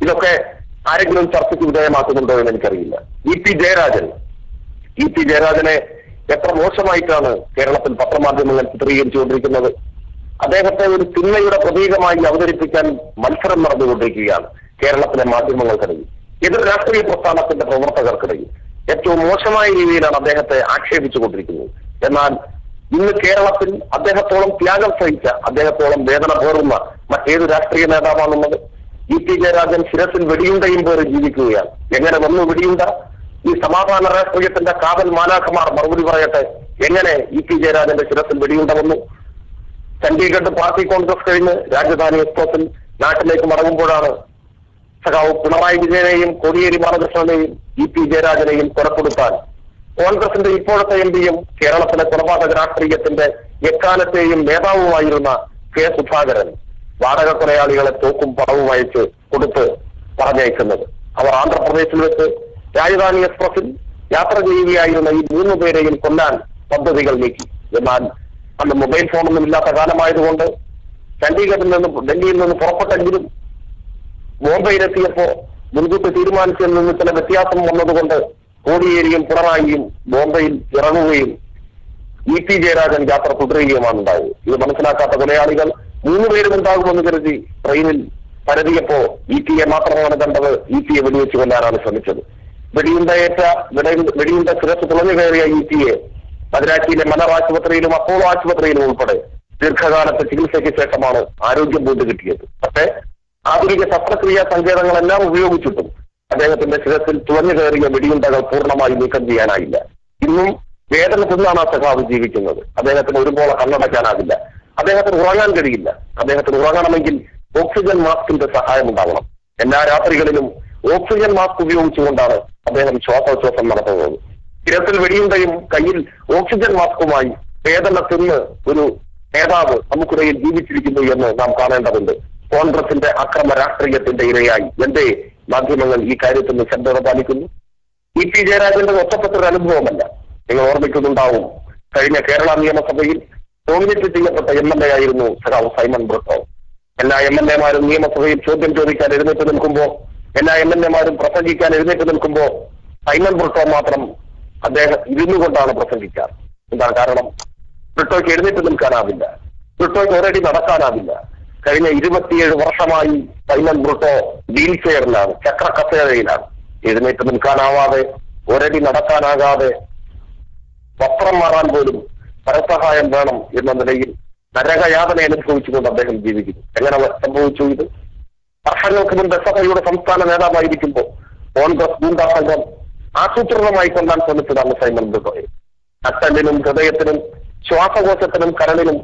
ഇതൊക്കെ ആരെങ്കിലും ചർച്ചയ്ക്ക് വിധേയമാക്കുന്നുണ്ടോ എന്ന് എനിക്കറിയില്ല. EP ജയരാജനെ എത്ര മോശമായിട്ടാണ് കേരളത്തിൽ പത്രമാധ്യമങ്ങൾ ചിത്രീകരിച്ചുകൊണ്ടിരിക്കുന്നത്. അദ്ദേഹത്തെ ഒരു തിന്മയുടെ പ്രതീകമായി അവതരിപ്പിക്കാൻ മത്സരം നടന്നുകൊണ്ടിരിക്കുകയാണ് കേരളത്തിലെ മാധ്യമങ്ങൾക്കിടയിൽ, എതിർ രാഷ്ട്രീയ പ്രസ്ഥാനത്തിന്റെ പ്രവർത്തകർക്കിടയിൽ. ഏറ്റവും മോശമായ രീതിയിലാണ് അദ്ദേഹത്തെ ആക്ഷേപിച്ചുകൊണ്ടിരിക്കുന്നത്. എന്നാൽ ഇന്ന് കേരളത്തിൽ അദ്ദേഹത്തോളം ത്യാഗം സഹിച്ച, അദ്ദേഹത്തോളം വേദന പേറുന്ന മറ്റേത് രാഷ്ട്രീയ നേതാവാണുള്ളത്? EP ജയരാജൻ ശിരസിൽ വെടിയുണ്ടയും പേറി ജീവിക്കുകയാണ്. എങ്ങനെ വന്നു വെടിയുണ്ട? ഈ സമാധാന രാഷ്ട്രീയത്തിന്റെ കാവൽ മാലാഖമാർ മറുപടി പറയട്ടെ. എങ്ങനെ EP ജയരാജന്റെ ശിരസിൽ വെടിയുണ്ട വന്നു? ചണ്ഡീഗഡ് പാർട്ടി കോൺഗ്രസ് കഴിഞ്ഞ് രാജധാനി എക്സ്പ്രസിൽ നാട്ടിലേക്ക് മടങ്ങുമ്പോഴാണ് സഖാവ് പിണറായി വിജയനെയും കോടിയേരി ബാലകൃഷ്ണനെയും EP ജയരാജനെയും കൊലപ്പെടുത്താൻ കോൺഗ്രസിന്റെ ഇപ്പോഴത്തെ MPയും കേരളത്തിലെ കൊലപാതക രാഷ്ട്രീയത്തിന്റെ എക്കാലത്തെയും നേതാവുമായിരുന്ന K. സുധാകരൻ വാടക കൊലയാളികളെ തോക്കും പണവും അയച്ച് കൊടുത്ത് പറഞ്ഞയക്കുന്നത്. അവർ ആന്ധ്രാപ്രദേശിൽ വെച്ച് രാജധാനി എക്സ്പ്രസിൽ യാത്ര ചെയ്യുകയായിരുന്ന ഈ 3 പേരെയും കൊല്ലാൻ പദ്ധതികൾ നീക്കി. എന്നാൽ അന്ന് മൊബൈൽ ഫോണൊന്നും ഇല്ലാത്ത കാലമായതുകൊണ്ട് ചണ്ഡീഗഡിൽ നിന്നും ഡൽഹിയിൽ നിന്ന് പുറപ്പെട്ടെങ്കിലും ബോംബെയിലെത്തിയപ്പോ മുൻകൂട്ടി തീരുമാനിച്ചതിൽ നിന്ന് ചില വ്യത്യാസം വന്നതുകൊണ്ട് കോടിയേരിയും പിണറായിയും ബോംബെയിൽ ഇറങ്ങുകയും EP ജയരാജൻ യാത്ര തുടരുകയുമാണ് ഉണ്ടായത്. ഇത് മനസ്സിലാക്കാത്ത കൊലയാളികൾ 3 പേരും ഉണ്ടാകുമെന്ന് കരുതി ട്രെയിനിൽ പരതിയപ്പോ EP മാത്രമാണ് കണ്ടത്. EP വെടിവെച്ച് കൊല്ലാനാണ് ശ്രമിച്ചത്. വെടിയുണ്ട ശിരസ് തുളഞ്ഞു കയറിയ EP മദ്രാസിയിലെ മലർ ആശുപത്രിയിലും അപ്പോളോ ആശുപത്രിയിലും ഉൾപ്പെടെ ദീർഘകാലത്തെ ചികിത്സയ്ക്ക് ശേഷമാണ് ആരോഗ്യം വീണ്ടും കിട്ടിയത്. പക്ഷേ ആധുനിക ശസ്ത്രക്രിയാ സങ്കേതങ്ങളെല്ലാം ഉപയോഗിച്ചിട്ടും അദ്ദേഹത്തിന്റെ ശിരസിൽ തുളഞ്ഞു കയറിയ വെടിയുണ്ടകൾ പൂർണ്ണമായി നീക്കം ചെയ്യാനായില്ല. ഇന്നും വേദന തിന്നാണ് ആ സഖാവ് ജീവിക്കുന്നത്. അദ്ദേഹത്തിന് ഒരുപോലെ കണ്ണടയ്ക്കാനാവില്ല. അദ്ദേഹത്തിന് ഉറങ്ങാൻ കഴിയില്ല. അദ്ദേഹത്തിന് ഉറങ്ങണമെങ്കിൽ ഓക്സിജൻ മാസ്കിന്റെ സഹായം ഉണ്ടാവണം. എല്ലാ രാത്രികളിലും ഓക്സിജൻ മാസ്ക് ഉപയോഗിച്ചുകൊണ്ടാണ് അദ്ദേഹം ശ്വാസോച്ഛ്വാസം നടത്തുന്നത്. ശിരസിൽ വെടിയുണ്ടയും കയ്യിൽ ഓക്സിജൻ മാസ്കുമായി വേദന തിന്ന് ഒരു നേതാവ് നമുക്കിടയിൽ ജീവിച്ചിരിക്കുന്നു എന്ന് നാം കാണേണ്ടതുണ്ട്. കോൺഗ്രസിന്റെ അക്രമ രാഷ്ട്രീയത്തിന്റെ ഇരയായി എന്തേ മാധ്യമങ്ങൾ ഈ കാര്യത്തിൽ നിശബ്ദത പാലിക്കുന്നു? EP ജയരാജന്റെ ഒറ്റപ്പെട്ടൊരു അനുഭവമല്ല. നിങ്ങൾ ഓർമ്മിക്കുന്നുണ്ടാവും, കഴിഞ്ഞ കേരള നിയമസഭയിൽ നോമിനേറ്റ് ചെയ്യപ്പെട്ട MLA ആയിരുന്നു സഖാവ് സൈമൺ ബ്രിട്ടോ. എല്ലാ MLAമാരും നിയമസഭയിൽ ചോദ്യം ചോദിക്കാൻ എഴുന്നേറ്റ് നിൽക്കുമ്പോൾ എല്ലാ MLA-മാരും പ്രസംഗിക്കാൻ എഴുന്നേറ്റ് നിൽക്കുമ്പോൾ സൈമൺ ബ്രിട്ടോ മാത്രം അദ്ദേഹം ഇരുന്നു കൊണ്ടാണ് പ്രസംഗിക്കാറ്. എന്താണ് കാരണം? ബ്രിട്ടോയ്ക്ക് എഴുന്നേറ്റ് നിൽക്കാനാവില്ല, ബ്രിട്ടോയ്ക്ക് ഒരടി നടക്കാനാവില്ല. കഴിഞ്ഞ 27 വർഷമായി സൈമൺ ബ്രിട്ടോ വീൽ ചെയറിലാണ്, ചക്ര കസേരയിലാണ്. എഴുന്നേറ്റ് നിൽക്കാനാവാതെ, ഒരടി നടക്കാനാകാതെ, വസ്ത്രം മാറാൻ പോലും പരസഹായം വേണം എന്ന നിലയിൽ നരകയാതന അനുഭവിച്ചുകൊണ്ട് അദ്ദേഹം ജീവിക്കുന്നു. എങ്ങനെ സംഭവിച്ചു ഇത്? വർഷങ്ങൾക്ക് മുൻപ് SFIയുടെ സംസ്ഥാന നേതാവായിരിക്കുമ്പോൾ കോൺഗ്രസ് ഗൂണ്ടാ സംഘം ആസൂത്രിതമായി കൊല്ലാൻ ശ്രമിച്ചതാണ് സൈമൺ ബ്രിട്ടോയെ. നട്ടലിനും ഹൃദയത്തിനും ശ്വാസകോശത്തിനും കരളിനും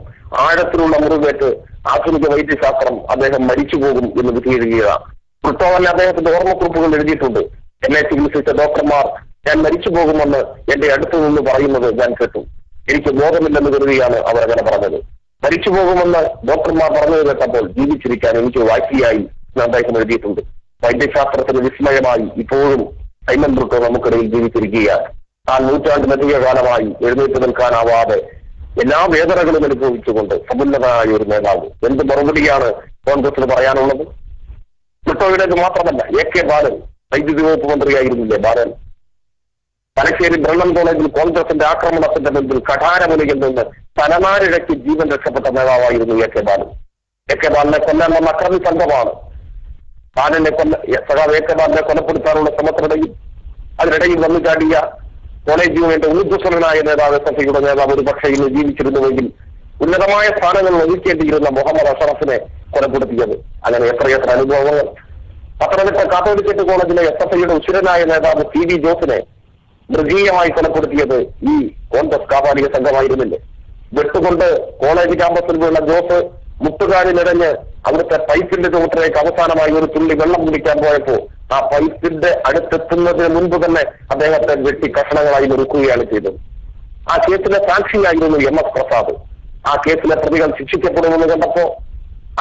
ആഴത്തിലുള്ള മുറിവേറ്റ് ആധുനിക വൈദ്യശാസ്ത്രം അദ്ദേഹം മരിച്ചു പോകും എന്ന് വിധിയെഴുതിയതാണ്. ബ്രിട്ടോ തന്നെ അദ്ദേഹത്തിന്റെ ഓർമ്മക്കുറിപ്പുകൾ എഴുതിയിട്ടുണ്ട്. എന്നെ ചികിത്സിച്ച ഡോക്ടർമാർ ഞാൻ മരിച്ചു പോകുമെന്ന് എന്റെ അടുത്തു നിന്ന് പറയുന്നത് ഞാൻ കേട്ടു. എനിക്ക് ബോധമില്ലെന്ന് കരുതിയാണ് അവരങ്ങനെ പറഞ്ഞത്. മരിച്ചു പോകുമെന്ന് ഡോക്ടർമാർ പറഞ്ഞത് കേട്ടപ്പോൾ ജീവിച്ചിരിക്കാൻ എനിക്ക് വാശിയായി അദ്ദേഹം എഴുതിയിട്ടുണ്ട്. വൈദ്യശാസ്ത്രത്തിന് വിസ്മയമായി ഇപ്പോഴും സൈമൺ ബ്രിട്ടോ നമുക്കിടയിൽ ജീവിച്ചിരിക്കുകയാണ്. ആ നൂറ്റാണ്ടിലധിക കാലമായി എഴുന്നേറ്റ് നിൽക്കാനാവാതെ എല്ലാ വേദനകളും അനുഭവിച്ചുകൊണ്ട് സമുന്നതനായ ഒരു നേതാവ്. എന്ത് മറുപടിയാണ് കോൺഗ്രസിന് പറയാനുള്ളത്? ബ്രിട്ടോയുടേത് മാത്രമല്ല, AK ബാലൻ വൈദ്യുതി വകുപ്പ് മന്ത്രിയായിരുന്നില്ലേ ബാലൻ? തലശ്ശേരി ബ്രണ്ണൻ കോളേജിൽ കോൺഗ്രസിന്റെ ആക്രമണത്തിന്റെ മുൻപിൽ കഠാരമുനയിൽ നിന്ന് തലനാരിഴയ്ക്ക് ജീവൻ രക്ഷപ്പെട്ട നേതാവായിരുന്നു AK ബാലൻ. AK ബാലനെ കൊല്ലാൻ വന്ന അക്രമി സംഘമാണ് സഖാവ് AK ബാലനെ കൊലപ്പെടുത്താനുള്ള ശ്രമത്തിനിടയിൽ അതിനിടയിൽ വന്നു ചാടിയ കോളേജ് യൂണിയന്റെ ഊർജ്ജസ്വലനായ നേതാവ് SFIയുടെ നേതാവ് ഒരു പക്ഷേ ഇന്ന് ജീവിച്ചിരുന്നുവെങ്കിൽ ഉന്നതമായ സ്ഥാനങ്ങൾ വഹിക്കേണ്ടിയിരുന്ന മുഹമ്മദ് അഷറഫിനെ കൊലപ്പെടുത്തിയത്. അങ്ങനെ എത്രയെത്ര അനുഭവങ്ങൾ. പത്തനംതിട്ട കാത്തോലിക്കറ്റ് കോളേജിലെ SFIയുടെ ഉശിരനായ നേതാവ് CB ജോസിനെ മൃഗീയമായി കൊലപ്പെടുത്തിയത് ഈ കോൺഗ്രസ് കാപാലിക സംഘമായിരുന്നില്ലേ? വെട്ടുകൊണ്ട് കോളേജ് ക്യാമ്പസിൽ വീണ ജോസ് മുട്ടുകാലിനിടഞ്ഞ് അവിടുത്തെ പൈപ്പിന്റെ ചുവട്ടിലേക്ക് അവസാനമായി ഒരു തുള്ളി വെള്ളം കുടിക്കാൻ പോയപ്പോ ആ പൈപ്പിന്റെ അടുത്തെത്തുന്നതിന് മുൻപ് തന്നെ അദ്ദേഹത്തെ വെട്ടി കഷണങ്ങളായി നുറുക്കുകയാണ് ചെയ്തത്. ആ കേസിലെ സാക്ഷിയായിരുന്നു MS പ്രസാദ്. ആ കേസിലെ പ്രതികൾ ശിക്ഷിക്കപ്പെടുമെന്ന് കണ്ടപ്പോ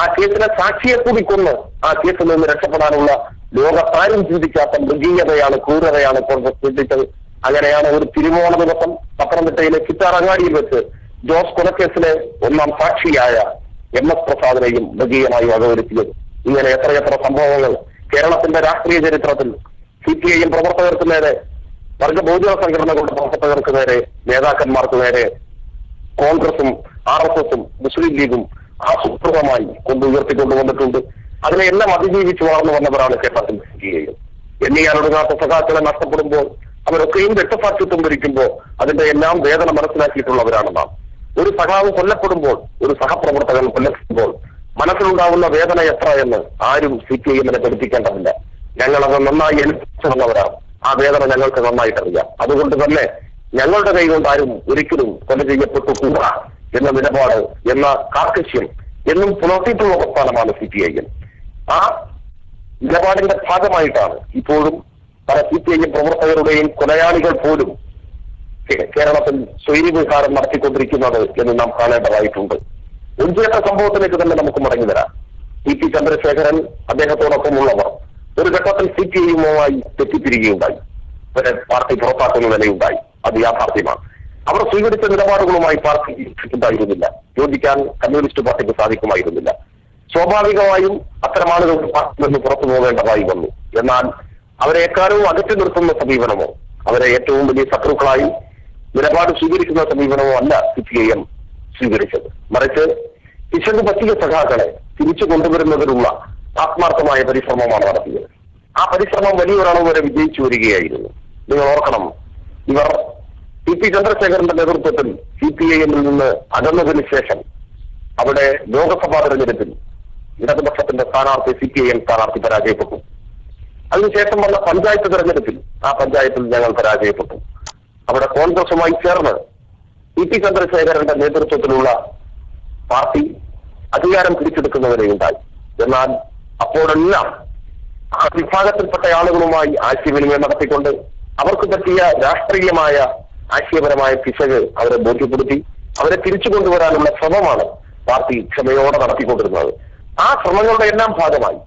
ആ കേസിലെ സാക്ഷിയെ കൂടി കൊന്ന് ആ കേസിൽ നിന്ന് രക്ഷപ്പെടാനുള്ള ലോകത്താരും ചിന്തിക്കാത്ത മൃഗീയതയാണ്, ക്രൂരതയാണ് കോൺഗ്രസ് ചിന്തിച്ചത്. അങ്ങനെയാണ് ഒരു തിരുവോണ ദിവസം പത്തനംതിട്ടയിലെ ചിറ്റാറങ്ങാടിയിൽ വെച്ച് ജോസ് കൊലക്കേസിലെ ഒന്നാം സാക്ഷിയായ MS പ്രസാദിനെയും മൃഗീയമായി വകവരുത്തിയത്. ഇങ്ങനെ എത്രയെത്ര സംഭവങ്ങൾ കേരളത്തിന്റെ രാഷ്ട്രീയ ചരിത്രത്തിൽ CPIM പ്രവർത്തകർക്ക് നേരെ, വർഗ ബഹുജന സംഘടനകളുടെ പ്രവർത്തകർക്ക് നേരെ, നേതാക്കന്മാർക്ക് നേരെ കോൺഗ്രസും RSSും മുസ്ലിം ലീഗും ആസൂത്രിതമായി ഉയർത്തിക്കൊണ്ടുവന്നിട്ടുണ്ട്. അതിനെയെല്ലാം അതിജീവിച്ച് വളർന്നു വന്നവരാണ് കേരളത്തിന്റെ CPIM. എണ്ണിയാലൊടുങ്ങാത്ത സഖാക്കളെ നഷ്ടപ്പെടുമ്പോൾ, അവരൊക്കെയും രക്തസാക്ഷിത്വം ഭരിക്കുമ്പോൾ അതിന്റെ എല്ലാം വേദന മനസ്സിലാക്കിയിട്ടുള്ളവരാണ് നാം. ഒരു സഖാവ് കൊല്ലപ്പെടുമ്പോൾ, ഒരു സഹപ്രവർത്തകൻ കൊല്ലപ്പെടുമ്പോൾ മനസ്സിലുണ്ടാവുന്ന വേദന എത്ര എന്ന് ആരും CPIMനെ പഠിപ്പിക്കേണ്ടതില്ല. ഞങ്ങളത് നന്നായി അനുഭവിച്ചു വന്നവരാണ്. ആ വേദന ഞങ്ങൾക്ക് നന്നായിട്ടറിയാം. അതുകൊണ്ട് തന്നെ ഞങ്ങളുടെ കൈകൊണ്ട് ആരും ഒരിക്കലും കൊല ചെയ്യപ്പെട്ടു കൂടാ എന്ന നിലപാട്, എന്ന കാർക്കശ്യം എന്നും പുലർത്തിയിട്ടുള്ള പ്രസ്ഥാനമാണ് CPIM. ആ നിലപാടിന്റെ ഭാഗമായിട്ടാണ് ഇപ്പോഴും പല CPIM പ്രവർത്തകരുടെയും കൊലയാളികൾ പോലും കേരളത്തിൽ സ്വൈര്യവിഹാരം നടത്തിക്കൊണ്ടിരിക്കുന്നത് എന്ന് നാം കാണേണ്ടതായിട്ടുണ്ട്. ഒഞ്ചേട്ട സംഭവത്തിലേക്ക് തന്നെ നമുക്ക് മടങ്ങി വരാം. TP ചന്ദ്രശേഖരൻ, അദ്ദേഹത്തോടൊപ്പമുള്ളവർ ഒരു ഘട്ടത്തിൽ CPIMുമായി തെറ്റിപ്പിരിക്കുകയുണ്ടായി. അവരെ പാർട്ടി പുറത്താക്കുന്ന നിലയുണ്ടായി. അത് യാഥാർത്ഥ്യമാണ്. അവർ സ്വീകരിച്ച നിലപാടുകളുമായി പാർട്ടി ഉണ്ടായിരുന്നില്ല. യോജിക്കാൻ കമ്മ്യൂണിസ്റ്റ് പാർട്ടിക്ക് സാധിക്കുമായിരുന്നില്ല. സ്വാഭാവികമായും അത്തരം ആളുകൾക്ക് പാർട്ടിയിൽ നിന്ന് പുറത്തു പോകേണ്ടതായി വന്നു. എന്നാൽ അവരെ എക്കാലവും അകറ്റി നിർത്തുന്ന സമീപനമോ, അവരെ ഏറ്റവും വലിയ ശത്രുക്കളായി നിലപാട് സ്വീകരിക്കുന്ന സമീപനമോ അല്ല CPIM സ്വീകരിച്ചത്. മറിച്ച് പിശക് പറ്റിയ സഖാക്കളെ തിരിച്ചു കൊണ്ടുവരുന്നതിനുള്ള ആത്മാർത്ഥമായ പരിശ്രമമാണ് നടത്തിയത്. ആ പരിശ്രമം വലിയൊരളവ് വരെ വിജയിച്ചു വരികയായിരുന്നു. നിങ്ങൾ ഓർക്കണം, ഇവർ TP ചന്ദ്രശേഖരന്റെ നേതൃത്വത്തിൽ CPIMൽ നിന്ന് അകന്നതിന് ശേഷം അവിടെ ലോക്സഭാ തെരഞ്ഞെടുപ്പിൽ ഇടതുപക്ഷത്തിന്റെ സ്ഥാനാർത്ഥി CPIM സ്ഥാനാർത്ഥി പരാജയപ്പെട്ടു. അതിനുശേഷം വന്ന പഞ്ചായത്ത് തെരഞ്ഞെടുപ്പിൽ ആ പഞ്ചായത്തിൽ ഞങ്ങൾ പരാജയപ്പെട്ടു. അവിടെ കോൺഗ്രസുമായി ചേർന്ന് TP ചന്ദ്രശേഖരന്റെ നേതൃത്വത്തിലുള്ള പാർട്ടി അധികാരം പിടിച്ചെടുക്കുന്നവരെയുണ്ടായി. എന്നാൽ അപ്പോഴെല്ലാം ആ വിഭാഗത്തിൽപ്പെട്ട ആളുകളുമായി ആശയവിനിമയം നടത്തിക്കൊണ്ട് അവർക്ക് പറ്റിയ രാഷ്ട്രീയമായ ആശയപരമായ പിശക് അവരെ ബോധ്യപ്പെടുത്തി അവരെ തിരിച്ചു കൊണ്ടുവരാനുള്ള ശ്രമമാണ് പാർട്ടി ക്ഷമയോടെ നടത്തിക്കൊണ്ടിരുന്നത്. ആ ശ്രമങ്ങളുടെ എല്ലാം ഭാഗമായി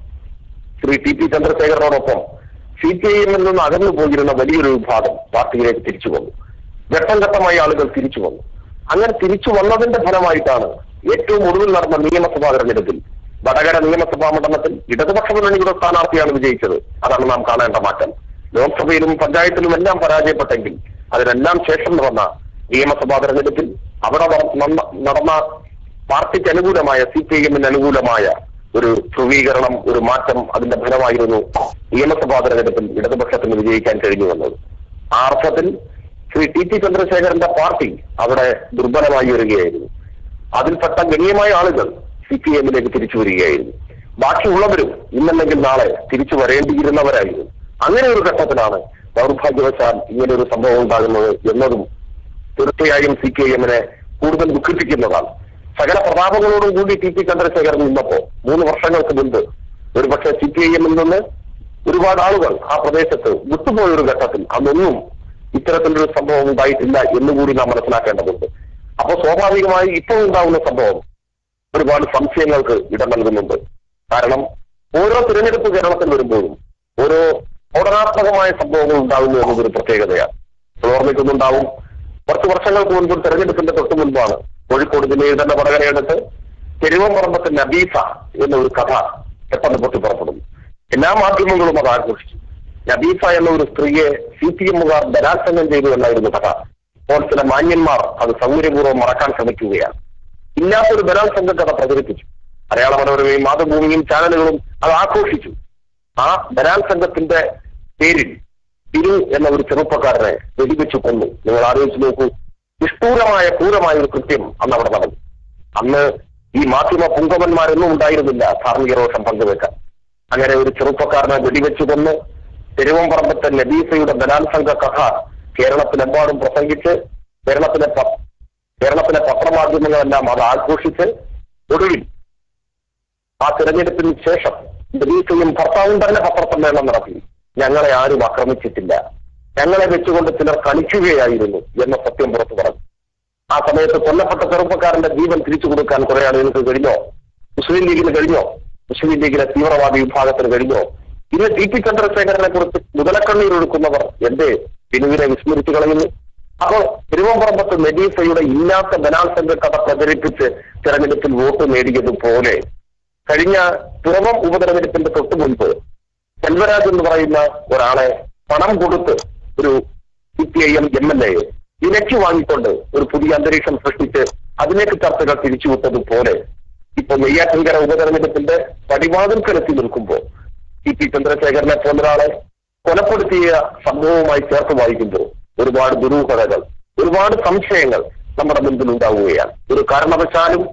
ശ്രീ TP ചന്ദ്രശേഖരനോടൊപ്പം CPIMൽ നിന്ന് അകന്നു പോയിരുന്ന വലിയൊരു വിഭാഗം പാർട്ടിയിലേക്ക് തിരിച്ചു വന്നു. ഘട്ടം ഘട്ടമായി ആളുകൾ തിരിച്ചു വന്നു. അങ്ങനെ തിരിച്ചു വന്നതിന്റെ ഫലമായിട്ടാണ് ഏറ്റവും ഒടുവിൽ നടന്ന നിയമസഭാ തെരഞ്ഞെടുപ്പിൽ വടകര നിയമസഭാ മണ്ഡലത്തിൽ ഇടതുപക്ഷ മുന്നണിയുടെ സ്ഥാനാർത്ഥിയാണ് വിജയിച്ചത്. അതാണ് നാം കാണേണ്ട മാറ്റം. ലോക്സഭയിലും പഞ്ചായത്തിലും എല്ലാം പരാജയപ്പെട്ടെങ്കിൽ അതിനെല്ലാം ശേഷം നടന്ന നിയമസഭാ തെരഞ്ഞെടുപ്പിൽ അവിടെ നടന്ന പാർട്ടിക്ക് അനുകൂലമായ CPIM-ന് അനുകൂലമായ ഒരു ധ്രുവീകരണം, ഒരു മാറ്റം, അതിന്റെ ഫലമായിരുന്നു നിയമസഭാ തെരഞ്ഞെടുപ്പിൽ ഇടതുപക്ഷത്തിന് വിജയിക്കാൻ കഴിഞ്ഞു വന്നത്. ആ അർത്ഥത്തിൽ ശ്രീ TP ചന്ദ്രശേഖരന്റെ പാർട്ടി അവിടെ ദുർബലമായി വരികയായിരുന്നു. അതിൽപ്പെട്ട ഗണ്യമായ ആളുകൾ CPIM-ലേക്ക് തിരിച്ചു വരികയായിരുന്നു. ബാക്കിയുള്ളവരും ഇന്നല്ലെങ്കിൽ നാളെ തിരിച്ചു വരേണ്ടിയിരുന്നവരായിരുന്നു. അങ്ങനെ ഒരു ഘട്ടത്തിലാണ് ദൗർഭാഗ്യവശാൽ ഇങ്ങനെ ഒരു സംഭവം ഉണ്ടാകുന്നത് എന്നതും തീർച്ചയായും CPIM-നെ കൂടുതൽ ദുഃഖിപ്പിക്കുന്നതാണ്. സകല പ്രതാപങ്ങളോടും കൂടി TP ചന്ദ്രശേഖരൻ നിന്നപ്പോ 3 വർഷങ്ങൾക്ക് മുൻപ് ഒരുപക്ഷെ CPIM-ൽ നിന്ന് ഒരുപാട് ആളുകൾ ആ പ്രദേശത്ത് വിട്ടുപോയൊരു ഘട്ടത്തിൽ അന്നൊന്നും ഇത്തരത്തിലൊരു സംഭവം ഉണ്ടായിട്ടില്ല എന്നുകൂടി നാം മനസ്സിലാക്കേണ്ടതുണ്ട്. അപ്പൊ സ്വാഭാവികമായി ഇപ്പോൾ ഉണ്ടാകുന്ന സംഭവം ഒരുപാട് സംശയങ്ങൾക്ക് ഇടം നൽകുന്നുണ്ട്. കാരണം ഓരോ തിരഞ്ഞെടുപ്പ് കേരളത്തിൽ വരുമ്പോഴും ഓരോ സ്ഫോടനാത്മകമായ സംഭവങ്ങൾ ഉണ്ടാകുന്നു എന്നതൊരു പ്രത്യേകതയാണ്. ഓർമ്മിക്കുന്നുണ്ടാവും, കുറച്ച് വർഷങ്ങൾക്ക് മുൻപ് തെരഞ്ഞെടുപ്പിന്റെ തൊട്ടു മുൻപാണ് കോഴിക്കോട് ജില്ലയിൽ തന്നെ വടകരയെടുത്ത് പെരുവമ്പറമ്പത്ത് നബീസ എന്ന ഒരു കഥ പെട്ടെന്ന് പൊട്ടിപ്പുറപ്പെടുന്നു. എല്ലാ മാധ്യമങ്ങളും അത് ആഘോഷിച്ചു. നബീസ എന്ന ഒരു സ്ത്രീയെ CPM-കാർ ബലാത്സംഗം ചെയ്തു എന്നായിരുന്നു കഥ. അപ്പോൾ ചില മാന്യന്മാർ അത് സൗകര്യപൂർവ്വം മറക്കാൻ ശ്രമിക്കുകയാണ്. ഇല്ലാത്തൊരു ബലാത്സംഗ കഥ പ്രചരിപ്പിച്ചു. മലയാള മനോരമയും മാതൃഭൂമിയും ചാനലുകളും അത് ആഘോഷിച്ചു. ആ ബലാത്സംഗത്തിന്റെ പേരിൽ തിരു എന്ന ഒരു ചെറുപ്പക്കാരനെ വെടിവെച്ചു കൊന്നു. നിങ്ങൾ ആലോചിച്ച് നോക്കൂ, ക്രൂരമായ ഒരു കൃത്യം അന്ന് അവിടെ നടന്നു. അന്ന് ഈ മാധ്യമ പുങ്കവന്മാരൊന്നും ഉണ്ടായിരുന്നില്ല ധാർമ്മിക രോഷം പങ്കുവെക്കാൻ. അങ്ങനെ ഒരു ചെറുപ്പക്കാരനെ വെടിവെച്ചു കൊന്ന് പെരുവമ്പറമ്പത്തെ നബീസയുടെ ബലാത്സംഗ കഥ കേരളത്തിലെമ്പാടും പ്രസംഗിച്ച് കേരളത്തിലെ പത്രമാധ്യമങ്ങളെല്ലാം അത് ആഘോഷിച്ച് ഒടുവിൽ ആ തിരഞ്ഞെടുപ്പിന് ശേഷം നബീസയും ഭർത്താവും തന്നെ പത്രസമ്മേളനം നടത്തി. ഞങ്ങളെ ആരും ആക്രമിച്ചിട്ടില്ല, ഞങ്ങളെ വെച്ചുകൊണ്ട് ചിലർ കളിക്കുകയായിരുന്നു എന്ന സത്യം പുറത്തു പറഞ്ഞു. ആ സമയത്ത് കൊല്ലപ്പെട്ട ചെറുപ്പക്കാരന്റെ ജീവൻ തിരിച്ചു കൊടുക്കാൻ കുറെ ആളുകൾക്ക് കഴിഞ്ഞോ? മുസ്ലിം ലീഗിന് കഴിഞ്ഞോ? മുസ്ലിം ലീഗിലെ തീവ്രവാദി വിഭാഗത്തിന് കഴിഞ്ഞോ? ഇന്ന് TP ചന്ദ്രശേഖരനെ കുറിച്ച് മുതലക്കണ്ണീരൊഴുക്കുന്നവർ എന്റെ പിന്നുവിനെ വിസ്മരിച്ചു കളയുന്നു. അപ്പോൾ തിരുവമ്പറമ്പത്ത് നബീസയുടെ ഇല്ലാത്ത ബലാത്സംഗ കഥ പ്രചരിപ്പിച്ച് തെരഞ്ഞെടുപ്പിൽ വോട്ട് നേടിയതുപോലെ കഴിഞ്ഞ പിറവം ഉപതെരഞ്ഞെടുപ്പിന്റെ തൊട്ടു മുൻപ് സെൽവരാജ് എന്ന് പറയുന്ന ഒരാളെ പണം കൊടുത്ത് ഒരു CPIM MLA വിലയ്ക്ക് വാങ്ങിക്കൊണ്ട് ഒരു പുതിയ അന്തരീക്ഷം സൃഷ്ടിച്ച് അതിലേക്ക് ചർച്ചകൾ തിരിച്ചുവിട്ടതുപോലെ ഇപ്പൊ നെയ്യാറ്റിൻകര ഉപതെരഞ്ഞെടുപ്പിന്റെ പടിവാതിൽക്കലെത്തി നിൽക്കുമ്പോൾ TP ചന്ദ്രശേഖരനെ പോലൊരാളെ കൊലപ്പെടുത്തിയ സംഭവവുമായി ചേർത്ത് വായിക്കുമ്പോൾ ഒരുപാട് ദുരൂഹതകൾ, ഒരുപാട് സംശയങ്ങൾ നമ്മുടെ മുൻപിൽ ഉണ്ടാവുകയാണ്. ഒരു കാരണവശാലും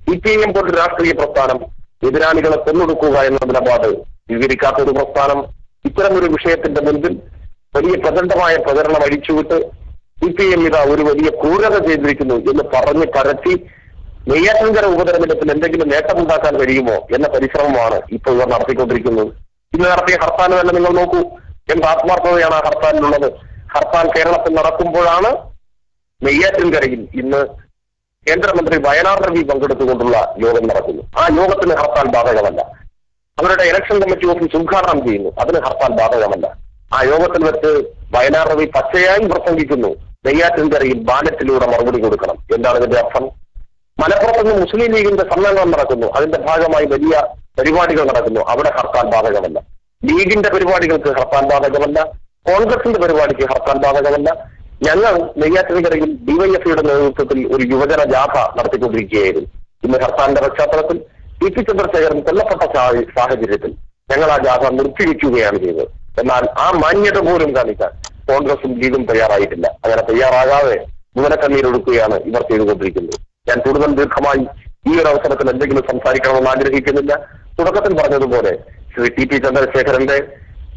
CPIM പോലൊരു രാഷ്ട്രീയ പ്രസ്ഥാനം എതിരാളികളെ കൊന്നൊടുക്കുക എന്ന നിലപാട് സ്വീകരിക്കാത്ത ഒരു പ്രസ്ഥാനം ഇത്തരമൊരു വിഷയത്തിന്റെ മുൻപിൽ വലിയ പ്രചണ്ഡമായ പ്രചരണം അഴിച്ചുവിട്ട് CPIM ഇതാ ഒരു വലിയ ക്രൂരത ചെയ്തിരിക്കുന്നു എന്ന് പറഞ്ഞ് പരത്തി നെയ്യാറ്റിൻകര ഉപതെരഞ്ഞെടുപ്പിൽ എന്തെങ്കിലും നേട്ടമുണ്ടാക്കാൻ കഴിയുമോ എന്ന പരിശ്രമമാണ് ഇപ്പോൾ ഇവർ നടത്തിക്കൊണ്ടിരിക്കുന്നത്. ഇന്ന് നടത്തിയ ഹർത്താൽ തന്നെ നിങ്ങൾ നോക്കൂ, എന്ത് ആത്മാർത്ഥതയാണ് ആ ഹർത്താലിനുള്ളത്. ഹർത്താൽ കേരളത്തിൽ നടക്കുമ്പോഴാണ് നെയ്യാറ്റിൻകരയിൽ ഇന്ന് കേന്ദ്രമന്ത്രി വയനാട് രവി പങ്കെടുത്തുകൊണ്ടുള്ള യോഗം നടക്കുന്നു. ആ യോഗത്തിന് ഹർത്താൽ ബാധകമല്ല. അവരുടെ ഇലക്ഷൻ കമ്മിറ്റി ഓഫീസ് ഉദ്ഘാടനം ചെയ്യുന്നു, അതിന് ഹർത്താൽ ബാധകമല്ല. ആ യോഗത്തിൽ വെച്ച് വയനാട് രവി പച്ചയായി പ്രസംഗിക്കുന്നു, നെയ്യാറ്റിൻകരയിൽ ബാലറ്റിലൂടെ മറുപടി കൊടുക്കണം. എന്താണ് ഇതിന്റെ അർത്ഥം? മലപ്പുറത്തുനിന്ന് മുസ്ലിം ലീഗിന്റെ സമ്മേളനം നടക്കുന്നു, അതിന്റെ ഭാഗമായി വലിയ പരിപാടികൾ നടക്കുന്നു, അവിടെ ഹർത്താൽ ബാധകമല്ല. ലീഗിന്റെ പരിപാടികൾക്ക് ഹർത്താൽ ബാധകമല്ല, കോൺഗ്രസിന്റെ പരിപാടിക്ക് ഹർത്താൽ ബാധകമല്ല. ഞങ്ങൾ നെയ്യാറ്റിൻകരയിൽ DYFIയുടെ നേതൃത്വത്തിൽ ഒരു യുവജന ജാഥ നടത്തിക്കൊണ്ടിരിക്കുകയായിരുന്നു. ഇന്ന് ഹർത്താലിന്റെ പശ്ചാത്തലത്തിൽ TP ചന്ദ്രശേഖരൻ കൊല്ലപ്പെട്ട സാഹചര്യത്തിൽ ഞങ്ങൾ ആ ജാഥ നിർത്തിവെക്കുകയാണ് ചെയ്തത്. എന്നാൽ ആ മാന്യത പോലും കാണിക്കാൻ കോൺഗ്രസും ലീഗും തയ്യാറായിട്ടില്ല. അങ്ങനെ തയ്യാറാകാതെ മുതലക്കണ്ണീരൊടുക്കുകയാണ് ഇവർ ചെയ്തുകൊണ്ടിരിക്കുന്നത്. ഞാൻ കൂടുതൽ ദീർഘമായി ഈ ഒരു അവസരത്തിൽ എന്തെങ്കിലും സംസാരിക്കണമെന്ന് ആഗ്രഹിക്കുന്നില്ല. തുടക്കത്തിൽ പറഞ്ഞതുപോലെ ശ്രീ TP ചന്ദ്രശേഖരന്റെ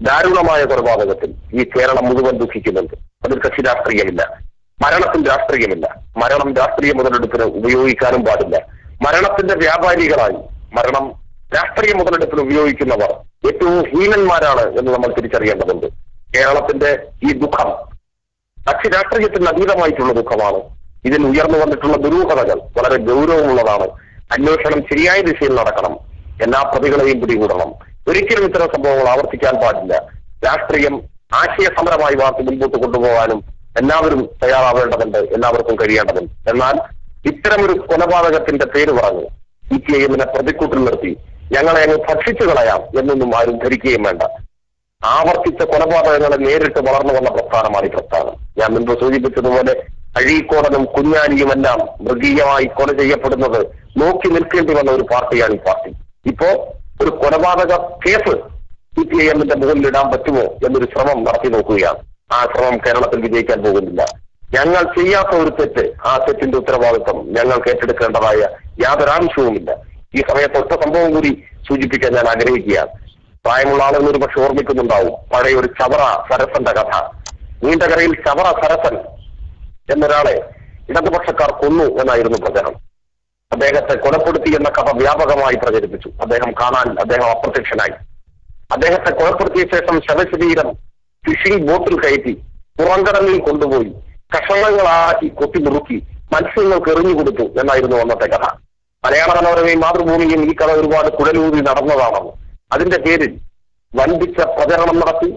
ദാരുണമായ കൊലപാതകത്തിൽ ഈ കേരളം മുഴുവൻ ദുഃഖിക്കുന്നുണ്ട്. അതിൽ കക്ഷി രാഷ്ട്രീയമില്ല, മരണത്തിൽ രാഷ്ട്രീയമില്ല. മരണം രാഷ്ട്രീയ മുതലെടുപ്പിന് ഉപയോഗിക്കാനും പാടില്ല. മരണത്തിന്റെ വ്യാപാരികളായി മരണം രാഷ്ട്രീയ മുതലെടുപ്പിന് ഉപയോഗിക്കുന്നവർ ഏറ്റവും ഹീനന്മാരാണ് എന്ന് നമ്മൾ തിരിച്ചറിയേണ്ടതുണ്ട്. കേരളത്തിന്റെ ഈ ദുഃഖം കക്ഷി രാഷ്ട്രീയത്തിന് അതീതമായിട്ടുള്ള ദുഃഖമാണ്. ഇതിൽ ഉയർന്നു വന്നിട്ടുള്ള ദുരൂഹതകൾ വളരെ ഗൗരവമുള്ളതാണ്. അന്വേഷണം ശരിയായ ദിശയിൽ നടക്കണം. എല്ലാ പ്രതികളെയും പിടികൂടണം. ഒരിക്കലും ഇത്തരം സംഭവങ്ങൾ ആവർത്തിക്കാൻ പാടില്ല. രാഷ്ട്രീയം ആശയ സമരമായി വാർത്ത മുൻപോട്ട് കൊണ്ടുപോകാനും എല്ലാവരും തയ്യാറാവേണ്ടതുണ്ട്, എല്ലാവർക്കും കഴിയേണ്ടതുണ്ട്. എന്നാൽ ഇത്തരമൊരു കൊലപാതകത്തിന്റെ പേര് പറഞ്ഞ് CPIM-നെ പ്രതിക്കൂട്ടിൽ നിർത്തി ഞങ്ങളെ അങ്ങ് ഭക്ഷിച്ചു കളയാം എന്നൊന്നും ആരും ധരിക്കുകയും വേണ്ട. ആവർത്തിച്ച കൊലപാതകങ്ങളെ നേരിട്ട് വളർന്നു വന്ന പ്രസ്ഥാനമാണ് ഈ പ്രസ്ഥാനം. ഞാൻ മുൻപ് സൂചിപ്പിച്ചതുപോലെ അഴീക്കോടനും കുഞ്ഞാലിയുമെല്ലാം മൃഗീയമായി കൊല ചെയ്യപ്പെടുന്നത് നോക്കി നിൽക്കേണ്ടി വന്ന ഒരു പാർട്ടിയാണ് ഈ പാർട്ടി. ഇപ്പോ ഒരു കൊലപാതക കേസ് CPIM-ന്റെ മുകളിൽ ഇടാൻ പറ്റുമോ എന്നൊരു ശ്രമം നടത്തി നോക്കുകയാണ്. ആ ശ്രമം കേരളത്തിൽ വിജയിക്കാൻ പോകുന്നില്ല. ഞങ്ങൾ ചെയ്യാത്ത ഒരു തെറ്റ്, ആ തെറ്റിന്റെ ഉത്തരവാദിത്വം ഞങ്ങൾക്ക് ഏറ്റെടുക്കേണ്ടതായ യാതൊരാവശ്യവുമില്ല. ഈ സമയത്ത് ഒറ്റ സംഭവം കൂടി സൂചിപ്പിക്കാൻ ഞാൻ ആഗ്രഹിക്കുകയാണ്. പ്രായമുള്ള ആളുകൾ ഒരു പക്ഷെ ഓർമ്മിക്കുന്നുണ്ടാവും പഴയ ഒരു ചവറ സരസന്റെ കഥ. നീണ്ടകരയിൽ ചവറ സരസൻ എന്നൊരാളെ ഇടതുപക്ഷക്കാർ കൊന്നു എന്നായിരുന്നു പ്രചരണം. അദ്ദേഹത്തെ കൊലപ്പെടുത്തി എന്ന കഥ വ്യാപകമായി പ്രചരിപ്പിച്ചു. അദ്ദേഹം അപ്രത്യക്ഷനായി. അദ്ദേഹത്തെ കൊലപ്പെടുത്തിയ ശേഷം ശവശരീരം ഫിഷിംഗ് ബോട്ടിൽ കയറ്റി പുറംകടലിൽ കൊണ്ടുപോയി കഷണങ്ങളാക്കി കൊത്തിമുറുക്കി മത്സ്യങ്ങൾക്ക് എറിഞ്ഞുകൊടുത്തു എന്നായിരുന്നു അന്നത്തെ കഥ. മലയാള മനോരമയും മാതൃഭൂമിയും ഈ കഥ ഒരുപാട് കുഴലൂതി നടന്നതാണെന്ന് അതിന്റെ പേരിൽ വൻപിച്ച പ്രചരണം നടത്തി.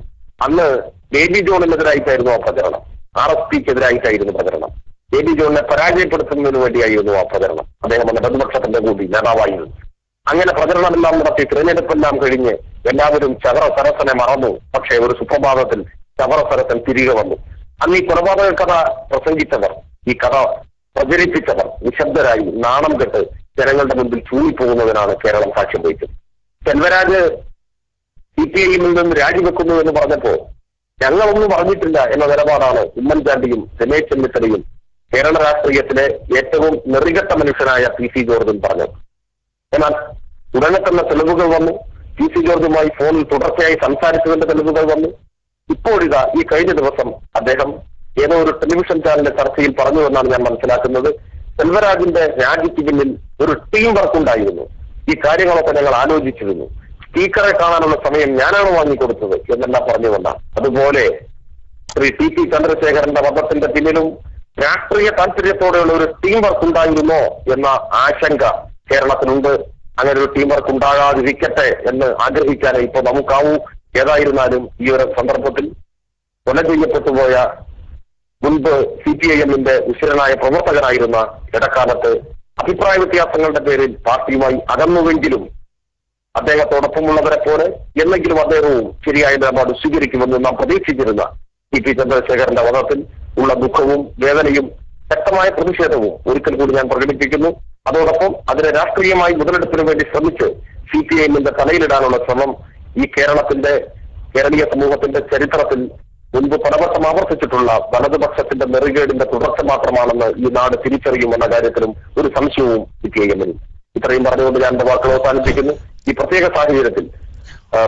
അന്ന് ബേബി ജോണിനെതിരായിട്ടായിരുന്നു ആ പ്രചരണം. RSPക്കെതിരായിട്ടായിരുന്നു പ്രചരണം. ബേബി ജോണിനെ പരാജയപ്പെടുത്തുന്നതിന് വേണ്ടിയായിരുന്നു ആ പ്രചരണം. അദ്ദേഹം അന്ന് പ്രതിപക്ഷത്തിന്റെ കൂടി നേതാവായിരുന്നു. അങ്ങനെ പ്രചരണമെല്ലാം നടത്തി തിരഞ്ഞെടുപ്പെല്ലാം കഴിഞ്ഞ് എല്ലാവരും ചവറ സരസനെ മറന്നു. പക്ഷേ ഒരു സുപ്രഭാതത്തിൽ ചവറ സരസൻ തിരികെ വന്നു. അന്ന് ഈ കൊലപാതക കഥ പ്രസംഗിച്ചവർ, ഈ കഥ പ്രചരിപ്പിച്ചവർ നിശബ്ദരായി നാണം കെട്ട് ജനങ്ങളുടെ മുൻപിൽ ചൂങ്ങിപ്പോകുന്നതിനാണ് കേരളം സാക്ഷ്യം വഹിച്ചത്. സെൽവരാജ് CPIM-ൽ നിന്ന് രാജിവെക്കുന്നു എന്ന് പറഞ്ഞപ്പോ ഞങ്ങളൊന്നും പറഞ്ഞിട്ടില്ല എന്ന നിലപാടാണ് ഉമ്മൻചാണ്ടിയും രമേശ് ചെന്നിത്തലയും കേരള രാഷ്ട്രീയത്തിലെ ഏറ്റവും നെറികെട്ട മനുഷ്യനായ PC ജോർജും പറഞ്ഞത്. എന്നാൽ ഉടനെ തന്നെ തെളിവുകൾ വന്നു. PC ജോർജുമായി ഫോണിൽ തുടർച്ചയായി സംസാരിച്ചതിന്റെ തെളിവുകൾ വന്നു. ഇപ്പോഴിതാ ഈ കഴിഞ്ഞ ദിവസം അദ്ദേഹം ഏതോ ഒരു ടെലിവിഷൻ ചാനലിന്റെ ചർച്ചയിൽ പറഞ്ഞു എന്നാണ് ഞാൻ മനസ്സിലാക്കുന്നത്. സെൽവരാജിന്റെ രാജിക്ക് പിന്നിൽ ഒരു ടീം വർക്ക് ഉണ്ടായിരുന്നു. ഈ കാര്യങ്ങളൊക്കെ ഞങ്ങൾ ആലോചിച്ചിരുന്നു. സ്പീക്കറെ കാണാനുള്ള സമയം ഞാനാണ് വാങ്ങിക്കൊടുത്തത് എന്നെല്ലാം പറഞ്ഞുകൊണ്ടാണ്. അതുപോലെ ശ്രീ TP ചന്ദ്രശേഖരന്റെ വധത്തിന്റെ പിന്നിലും രാഷ്ട്രീയ താല്പര്യത്തോടെയുള്ള ഒരു ടീം വർക്ക് ഉണ്ടായിരുന്നോ എന്ന ആശങ്ക കേരളത്തിലുണ്ട്. അങ്ങനെ ഒരു ടീം വർക്ക് ഉണ്ടാകാതിരിക്കട്ടെ എന്ന് ആഗ്രഹിക്കാനേ ഇപ്പൊ നമുക്കാവൂ. ഏതായിരുന്നാലും ഈ ഒരു സന്ദർഭത്തിൽ കൊല ചെയ്യപ്പെട്ടുപോയ മുൻപ് CPIM-ന്റെ ഉശിരനായ പ്രവർത്തകനായിരുന്ന ഇടക്കാലത്ത് അഭിപ്രായ വ്യത്യാസങ്ങളുടെ പേരിൽ പാർട്ടിയുമായി അകന്നുവെങ്കിലും അദ്ദേഹത്തോടൊപ്പമുള്ളവരെ പോലെ എന്നെങ്കിലും അദ്ദേഹവും ശരിയായ നിലപാട് സ്വീകരിക്കുമെന്ന് നാം പ്രതീക്ഷിച്ചിരുന്ന TP ചന്ദ്രശേഖരന്റെ വധത്തിൽ ഉള്ള ദുഃഖവും വേദനയും ശക്തമായ പ്രതിഷേധവും ഒരിക്കൽ കൂടി ഞാൻ പ്രകടിപ്പിക്കുന്നു. അതോടൊപ്പം അതിനെ രാഷ്ട്രീയമായി മുതലെടുപ്പിന് വേണ്ടി ശ്രമിച്ച് CPIM-ന്റെ തലയിലിടാനുള്ള ശ്രമം ഈ കേരളീയ സമൂഹത്തിന്റെ ചരിത്രത്തിൽ മുൻപ് പലവട്ടം ആവർത്തിച്ചിട്ടുള്ള വലതുപക്ഷത്തിന്റെ നെറികേടിന്റെ തുടർച്ച മാത്രമാണെന്ന് ഈ നാട് തിരിച്ചറിയുമെന്ന കാര്യത്തിലും ഒരു സംശയവും CPIM-ന്. ഇത്രയും പറഞ്ഞുകൊണ്ട് ഞാൻ എന്റെ വാക്കുകൾ അവസാനിപ്പിക്കുന്നു. ഈ പ്രത്യേക സാഹചര്യത്തിൽ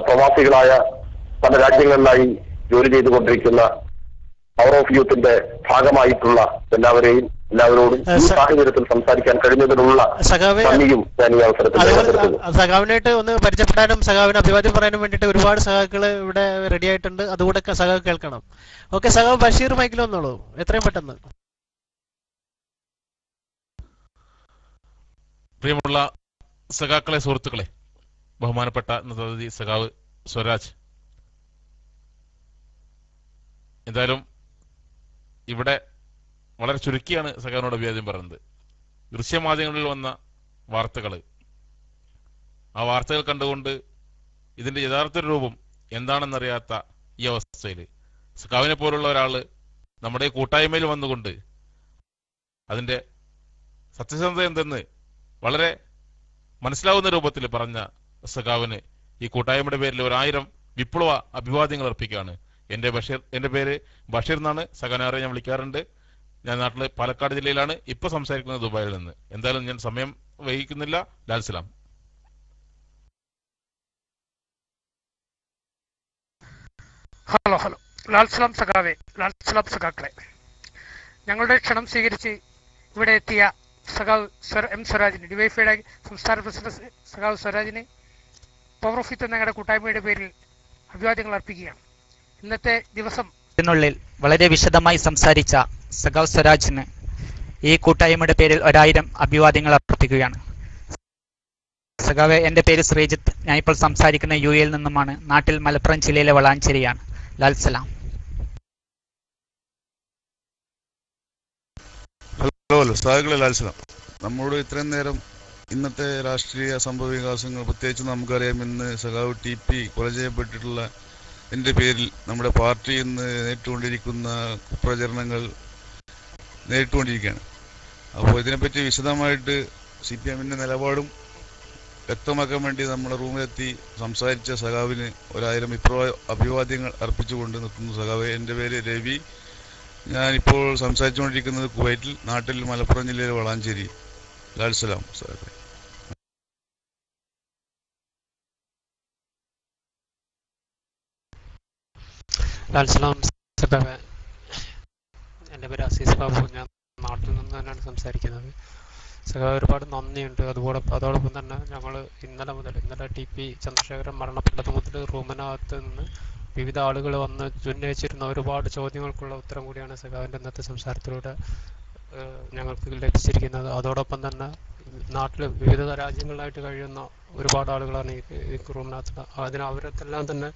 പ്രവാസികളായ പല രാജ്യങ്ങളിലായി ജോലി ചെയ്തുകൊണ്ടിരിക്കുന്ന പവർ ഓഫ് യൂത്തിന്റെ ഭാഗമായിട്ടുള്ള എല്ലാവരോടും ഈ സാഹചര്യത്തിൽ സംസാരിക്കാൻ കഴിഞ്ഞതിനുള്ള നന്ദിയും ഞാൻ ഈ അവസരത്തിൽ സഖാവിനായിട്ട് ഒന്ന് പരിചയപ്പെടാനും സഖാവിന് അഭിവാദ്യം പറയാനും വേണ്ടിയിട്ട് ഒരുപാട് സഖാക്കൾ ഇവിടെ റെഡി ആയിട്ടുണ്ട്. അതുകൂടെ സഖാവ് കേൾക്കണം. ഓക്കെ, സഖാവ് ബഷീർ മൈക്കിൽ വന്നോളൂ എത്രയും പെട്ടെന്ന്. പ്രിയമുള്ള സഖാക്കളെ, സുഹൃത്തുക്കളെ, ബഹുമാനപ്പെട്ട നേതാവ് സഖാവ് സ്വരാജ്, എന്തായാലും ഇവിടെ വളരെ ചുരുക്കിയാണ് സഖാവിനോട് അഭിവാദ്യം പറയുന്നത്. ദൃശ്യമാധ്യമങ്ങളിൽ വന്ന വാർത്തകൾ, ആ വാർത്തകൾ കണ്ടുകൊണ്ട് ഇതിന്റെ യഥാർത്ഥ രൂപം എന്താണെന്നറിയാത്ത ഈ അവസ്ഥയിൽ സഖാവിനെ പോലുള്ള ഒരാൾ നമ്മുടെ കൂട്ടായ്മയിൽ വന്നുകൊണ്ട് അതിന്റെ സത്യസന്ധത എന്തെന്ന് വളരെ മനസ്സിലാവുന്ന രൂപത്തിൽ പറഞ്ഞ സഖാവിന് ഈ കൂട്ടായ്മയുടെ പേരിൽ 1000 വിപ്ലവ അഭിവാദ്യങ്ങൾ അർപ്പിക്കുകയാണ്. എൻ്റെ പേര് ബഷീർ എന്നാണ്. സഖാനാറെ ഞാൻ വിളിക്കാറുണ്ട്. ഞാൻ നാട്ടില് പാലക്കാട് ജില്ലയിലാണ്. ഇപ്പൊ സംസാരിക്കുന്നത് ദുബായിൽ നിന്ന്. എന്തായാലും ഞാൻ സമയം വഹിക്കുന്നില്ല. ലാൽസലാം. ഹലോ ലാൽസലാം സഖാവേ, ലാൽസലാം സഖാക്കളെ, ഞങ്ങളുടെ ക്ഷണം സ്വീകരിച്ച് ഇവിടെ എത്തിയ സഖാവ് M സ്വരാജിന്, ഡിവൈഫൈയുടെ സംസ്ഥാന പ്രസിഡന്റ് സഖാവ് സ്വരാജിന് പവർ ഓഫ് യൂത്ത് ഞങ്ങളുടെ കൂട്ടായ്മയുടെ പേരിൽ അഭിവാദ്യങ്ങൾ അർപ്പിക്കുകയാണ്. ഇന്നത്തെ ദിവസം ിനുള്ളിൽ വളരെ വിശദമായി സംസാരിച്ച സഖാവ് സ്വരാജിന് ഈ കൂട്ടായ്മയുടെ പേരിൽ 1000 അഭിവാദ്യങ്ങൾ അർപ്പിക്കുകയാണ്. സഖാവെ, എൻ്റെ പേര് ശ്രീജിത്ത്. ഞാനിപ്പോൾ സംസാരിക്കുന്ന UAE-ൽ നിന്നുമാണ്. നാട്ടിൽ മലപ്പുറം ജില്ലയിലെ വളാഞ്ചേരിയാണ്. ലാൽസലാം. ഹലോ സഖാക്കളെ, ലാൽസലാം. നമ്മളോട് ഇത്രയും നേരം ഇന്നത്തെ രാഷ്ട്രീയ സംഭവ വികാസങ്ങൾ പ്രത്യേകിച്ച് നമുക്കറിയാം. ഇന്ന് സഖാവ് TP കൊല ചെയ്യപ്പെട്ടിട്ടുള്ള എൻ്റെ പേരിൽ നമ്മുടെ പാർട്ടി ഇന്ന് നേരിട്ടുകൊണ്ടിരിക്കുന്ന കുപ്രചരണങ്ങൾ നേരിട്ടുകൊണ്ടിരിക്കുകയാണ്. അപ്പോൾ ഇതിനെപ്പറ്റി വിശദമായിട്ട് CPM-ൻ്റെ നിലപാടും വ്യക്തമാക്കാൻ വേണ്ടി നമ്മുടെ റൂമിലെത്തി സംസാരിച്ച സഖാവിന് 1000 അഭിവാദ്യങ്ങൾ അർപ്പിച്ചുകൊണ്ട് നിർത്തുന്നു. സഖാവെ, എൻ്റെ പേര് രവി. ഞാനിപ്പോൾ സംസാരിച്ചുകൊണ്ടിരിക്കുന്നത് കുവൈറ്റിൽ, നാട്ടിൽ മലപ്പുറം ജില്ലയിലെ വളാഞ്ചേരി. ലാൽസലാം സഖാവെ. ലാൽസലാം സഖാവെ, എൻ്റെ പേര് അസീസ് ബാബു. ഞാൻ നാട്ടിൽ നിന്ന് തന്നെയാണ് സംസാരിക്കുന്നത്. സഖാവ്, ഒരുപാട് നന്ദിയുണ്ട്. അതോടൊപ്പം തന്നെ ഞങ്ങൾ ഇന്നലെ TP ചന്ദ്രശേഖരൻ മരണപ്പെട്ടത് മുതൽ റൂമിനകത്ത് നിന്ന് വിവിധ ആളുകൾ വന്ന് ഉന്നയിച്ചിരുന്ന ഒരുപാട് ചോദ്യങ്ങൾക്കുള്ള ഉത്തരം കൂടിയാണ് സഖാവിൻ്റെ ഇന്നത്തെ സംസാരത്തിലൂടെ ഞങ്ങൾക്ക് ലഭിച്ചിരിക്കുന്നത്. അതോടൊപ്പം തന്നെ നാട്ടിൽ വിവിധ രാജ്യങ്ങളിലായിട്ട് കഴിയുന്ന ഒരുപാട് ആളുകളാണ് ഈ റൂമിനകത്ത്. അവരെല്ലാം തന്നെ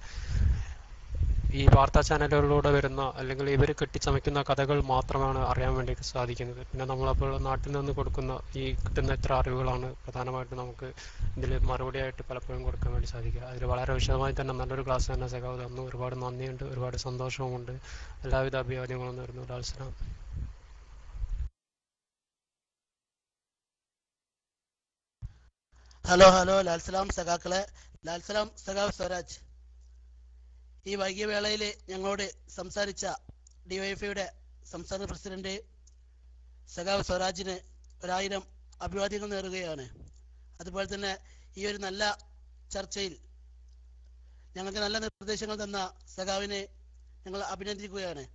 ഈ വാർത്താ ചാനലുകളിലൂടെ വരുന്ന അല്ലെങ്കിൽ ഇവർ കെട്ടിച്ചമയ്ക്കുന്ന കഥകൾ മാത്രമാണ് അറിയാൻ വേണ്ടി സാധിക്കുന്നത്. പിന്നെ നമ്മളപ്പോൾ നാട്ടിൽ നിന്ന് കൊടുക്കുന്ന ഈ കിട്ടുന്ന എത്ര അറിവുകളാണ് പ്രധാനമായിട്ടും നമുക്ക് ഇതിൽ മറുപടിയായിട്ട് പലപ്പോഴും കൊടുക്കാൻ വേണ്ടി സാധിക്കുക. അതിൽ വളരെ വിശദമായി തന്നെ നല്ലൊരു ക്ലാസ് തന്നെ സഖാവ് തന്നു. ഒരുപാട് നന്ദിയുണ്ട്, ഒരുപാട് സന്തോഷവുമുണ്ട്. എല്ലാവിധ അഭിവാദ്യങ്ങളും നേരുന്നു. ലാൽസലാം. ഹലോ ലാൽസലാം സഖാക്കളെ. ലാൽസലാം സഖാവ് സ്വരാജ്. ഈ വൈകിയ വേളയിൽ ഞങ്ങളോട് സംസാരിച്ച DYFIയുടെ സംസ്ഥാന പ്രസിഡന്റ് സഖാവ് സ്വരാജിന് 1000 അഭിവാദ്യങ്ങൾ നേരുകയാണ്. അതുപോലെ തന്നെ ഈ ഒരു നല്ല ചർച്ചയിൽ ഞങ്ങൾക്ക് നല്ല നിർദ്ദേശങ്ങൾ തന്ന സഖാവിനെ ഞങ്ങൾ അഭിനന്ദിക്കുകയാണ്.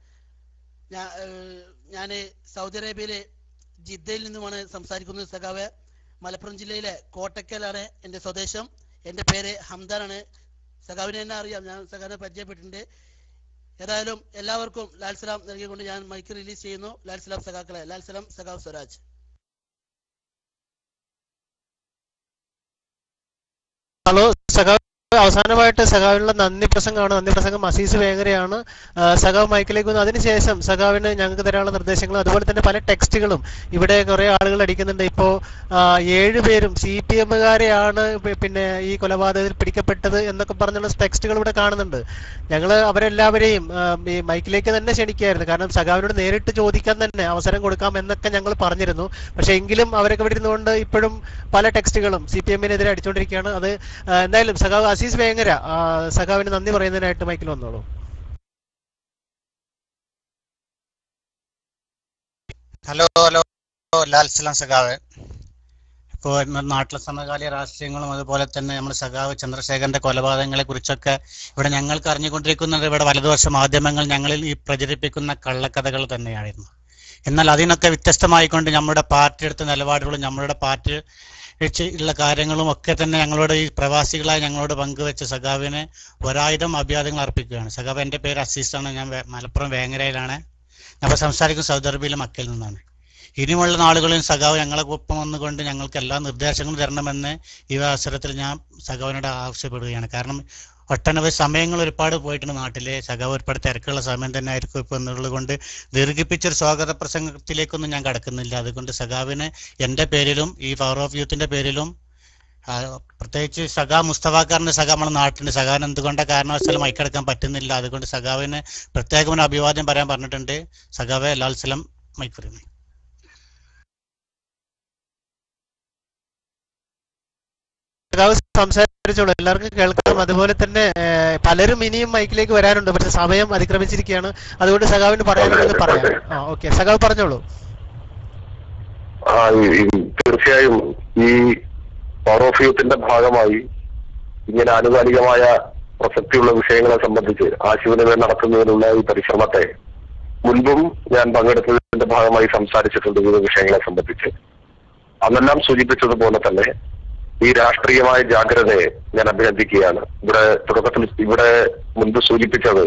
ഞാൻ സൗദി അറേബ്യയിലെ ജിദ്ദയിൽ നിന്നുമാണ് സംസാരിക്കുന്നത്. സഖാവ്, മലപ്പുറം ജില്ലയിലെ കോട്ടക്കലാണ് എൻ്റെ സ്വദേശം. എൻ്റെ പേര് ഹംദാനാണ്. സഖാവിനെ തന്നെ അറിയാം, ഞാൻ സഖാവിനെ പരിചയപ്പെട്ടിട്ടുണ്ട്. ഏതായാലും എല്ലാവർക്കും ലാൽസലാം നൽകിക്കൊണ്ട് ഞാൻ മൈക്ക് റിലീസ് ചെയ്യുന്നു. ലാൽസലാം സഖാക്കളെ. ലാൽസലാം സഖാവ് സ്വരാജ്. ഹലോ സഖാവ്, അവസാനമായിട്ട് സഖാവിനുള്ള നന്ദി പ്രസംഗം അസീസ് വേങ്ങരയാണ്. സഖാവ് മൈക്കിലേക്ക് വന്നു. അതിനുശേഷം സഖാവിന് ഞങ്ങൾക്ക് തരാനുള്ള നിർദ്ദേശങ്ങളും അതുപോലെ തന്നെ പല ടെക്സ്റ്റുകളും ഇവിടെ കുറെ ആളുകൾ അടിക്കുന്നുണ്ട്. ഇപ്പോൾ 7 പേരും CPM-കാരെയാണ് പിന്നെ ഈ കൊലപാതകത്തിൽ പിടിക്കപ്പെട്ടത് എന്നൊക്കെ പറഞ്ഞുള്ള ടെക്സ്റ്റുകൾ ഇവിടെ കാണുന്നുണ്ട്. ഞങ്ങൾ അവരെല്ലാവരെയും ഈ മൈക്കിലേക്ക് തന്നെ ക്ഷണിക്കുകയായിരുന്നു. കാരണം സഖാവിനോട് നേരിട്ട് ചോദിക്കാൻ തന്നെ അവസരം കൊടുക്കാം എന്നൊക്കെ ഞങ്ങൾ പറഞ്ഞിരുന്നു. പക്ഷെ എങ്കിലും അവരൊക്കെ ഇവിടെ ഇരുന്നുകൊണ്ട് ഇപ്പോഴും പല ടെക്സ്റ്റുകളും CPM-നെതിരെ അടിച്ചുകൊണ്ടിരിക്കുകയാണ്. അത് എന്തായാലും സഖാവ് അസീസ് വേങ്ങര സഖാവിന് നന്ദി പറയുന്നതിനായിട്ട് മൈക്കിൽ വന്നോളൂ. ഹലോ ലാൽസലാം സഖാവ്. ഇപ്പോൾ നാട്ടിലെ സമകാലിക രാഷ്ട്രീയങ്ങളും അതുപോലെ തന്നെ നമ്മുടെ സഖാവ് ചന്ദ്രശേഖരന്റെ കൊലപാതകങ്ങളെ കുറിച്ചൊക്കെ ഇവിടെ ഞങ്ങൾക്ക് അറിഞ്ഞുകൊണ്ടിരിക്കുന്നത് ഇവിടെ വലതുപക്ഷ മാധ്യമങ്ങൾ ഞങ്ങളിൽ ഈ പ്രചരിപ്പിക്കുന്ന കള്ളക്കഥകൾ തന്നെയായിരുന്നു. എന്നാൽ അതിനൊക്കെ വ്യത്യസ്തമായിക്കൊണ്ട് നമ്മുടെ പാർട്ടി എടുത്ത നിലപാടുകളും നമ്മുടെ പാർട്ടി ഉള്ള കാര്യങ്ങളും ഒക്കെ തന്നെ ഞങ്ങളോട് ഈ പ്രവാസികളായി ഞങ്ങളോട് പങ്കുവെച്ച സഖാവിന് 1000 അഭിവാദ്യങ്ങൾ അർപ്പിക്കുകയാണ്. സഖാവ്, എൻ്റെ പേര് അസീസാണ്. ഞാൻ മലപ്പുറം വേങ്ങരയിലാണ്. ഞാൻ സംസാരിക്കുന്ന സൗദി അറേബ്യയിലെ മക്കയിൽ നിന്നാണ്. ഇനിയുമുള്ള നാളുകളിൽ സഖാവ് ഞങ്ങളെ ഒപ്പം വന്നുകൊണ്ട് ഞങ്ങൾക്ക് എല്ലാ നിർദ്ദേശങ്ങളും തരണമെന്ന് ഈ അവസരത്തിൽ ഞാൻ സഖാവിനോട് ആവശ്യപ്പെടുകയാണ്. കാരണം ഒട്ടനവധി സമയങ്ങൾ ഒരുപാട് പോയിട്ടുണ്ട് നാട്ടിലെ. സഖാവ് ഒരുപാട് തിരക്കുള്ള സമയം തന്നെ ആയിരിക്കും ഇപ്പോൾ എന്നുള്ളത് കൊണ്ട് ദീർഘിപ്പിച്ചൊരു സ്വാഗത പ്രസംഗത്തിലേക്കൊന്നും ഞാൻ കടക്കുന്നില്ല. അതുകൊണ്ട് സഖാവിന് എൻ്റെ പേരിലും ഈ പവർ ഓഫ് യൂത്തിൻ്റെ പേരിലും പ്രത്യേകിച്ച് സഖാ മുസ്തഫാക്കാറിൻ്റെ സഖാ നമ്മുടെ നാട്ടിൻ്റെ സഖാവിന് എന്തുകൊണ്ടാണ് കാരണവശാലും മൈക്കെടുക്കാൻ പറ്റുന്നില്ല. അതുകൊണ്ട് സഖാവിന് പ്രത്യേകം ഒരു അഭിവാദ്യം പറയാൻ പറഞ്ഞിട്ടുണ്ട്. സഖാവെ, ലാൽസലാം മൈക്ക് പറയുന്നു. സംസാരിച്ചോളൂ, എല്ലാവർക്കും കേൾക്കാം. അതുപോലെ തന്നെ പലരും ഇനിയും മൈക്കിലേക്ക് വരാനുണ്ട്, പക്ഷെ സമയം അതിക്രമിച്ചിരിക്കുകയാണ്. അതുകൊണ്ട് സഖാവിന് പറയാനുള്ളത് പറയാം. ഓക്കെ, സഖാവ് പറഞ്ഞോളൂ. തീർച്ചയായും ഈ പവർ ഓഫ് യൂത്തിന്റെ ഭാഗമായി ഇങ്ങനെ ആനുകാലികമായ പ്രസക്തിയുള്ള വിഷയങ്ങളെ സംബന്ധിച്ച് ആശയവിനിമയം നടത്തുന്നതിനുള്ള ഈ പരിശ്രമത്തെ മുൻപും ഞാൻ പങ്കെടുത്തതിന്റെ ഭാഗമായി സംസാരിച്ചിട്ടുണ്ട് വിവിധ വിഷയങ്ങളെ സംബന്ധിച്ച്. അന്നെല്ലാം സൂചിപ്പിച്ചതുപോലെ തന്നെ ഈ രാഷ്ട്രീയമായ ജാഗ്രതയെ ഞാൻ അഭിനന്ദിക്കുകയാണ്. ഇവിടെ മുൻപ് സൂചിപ്പിച്ചത്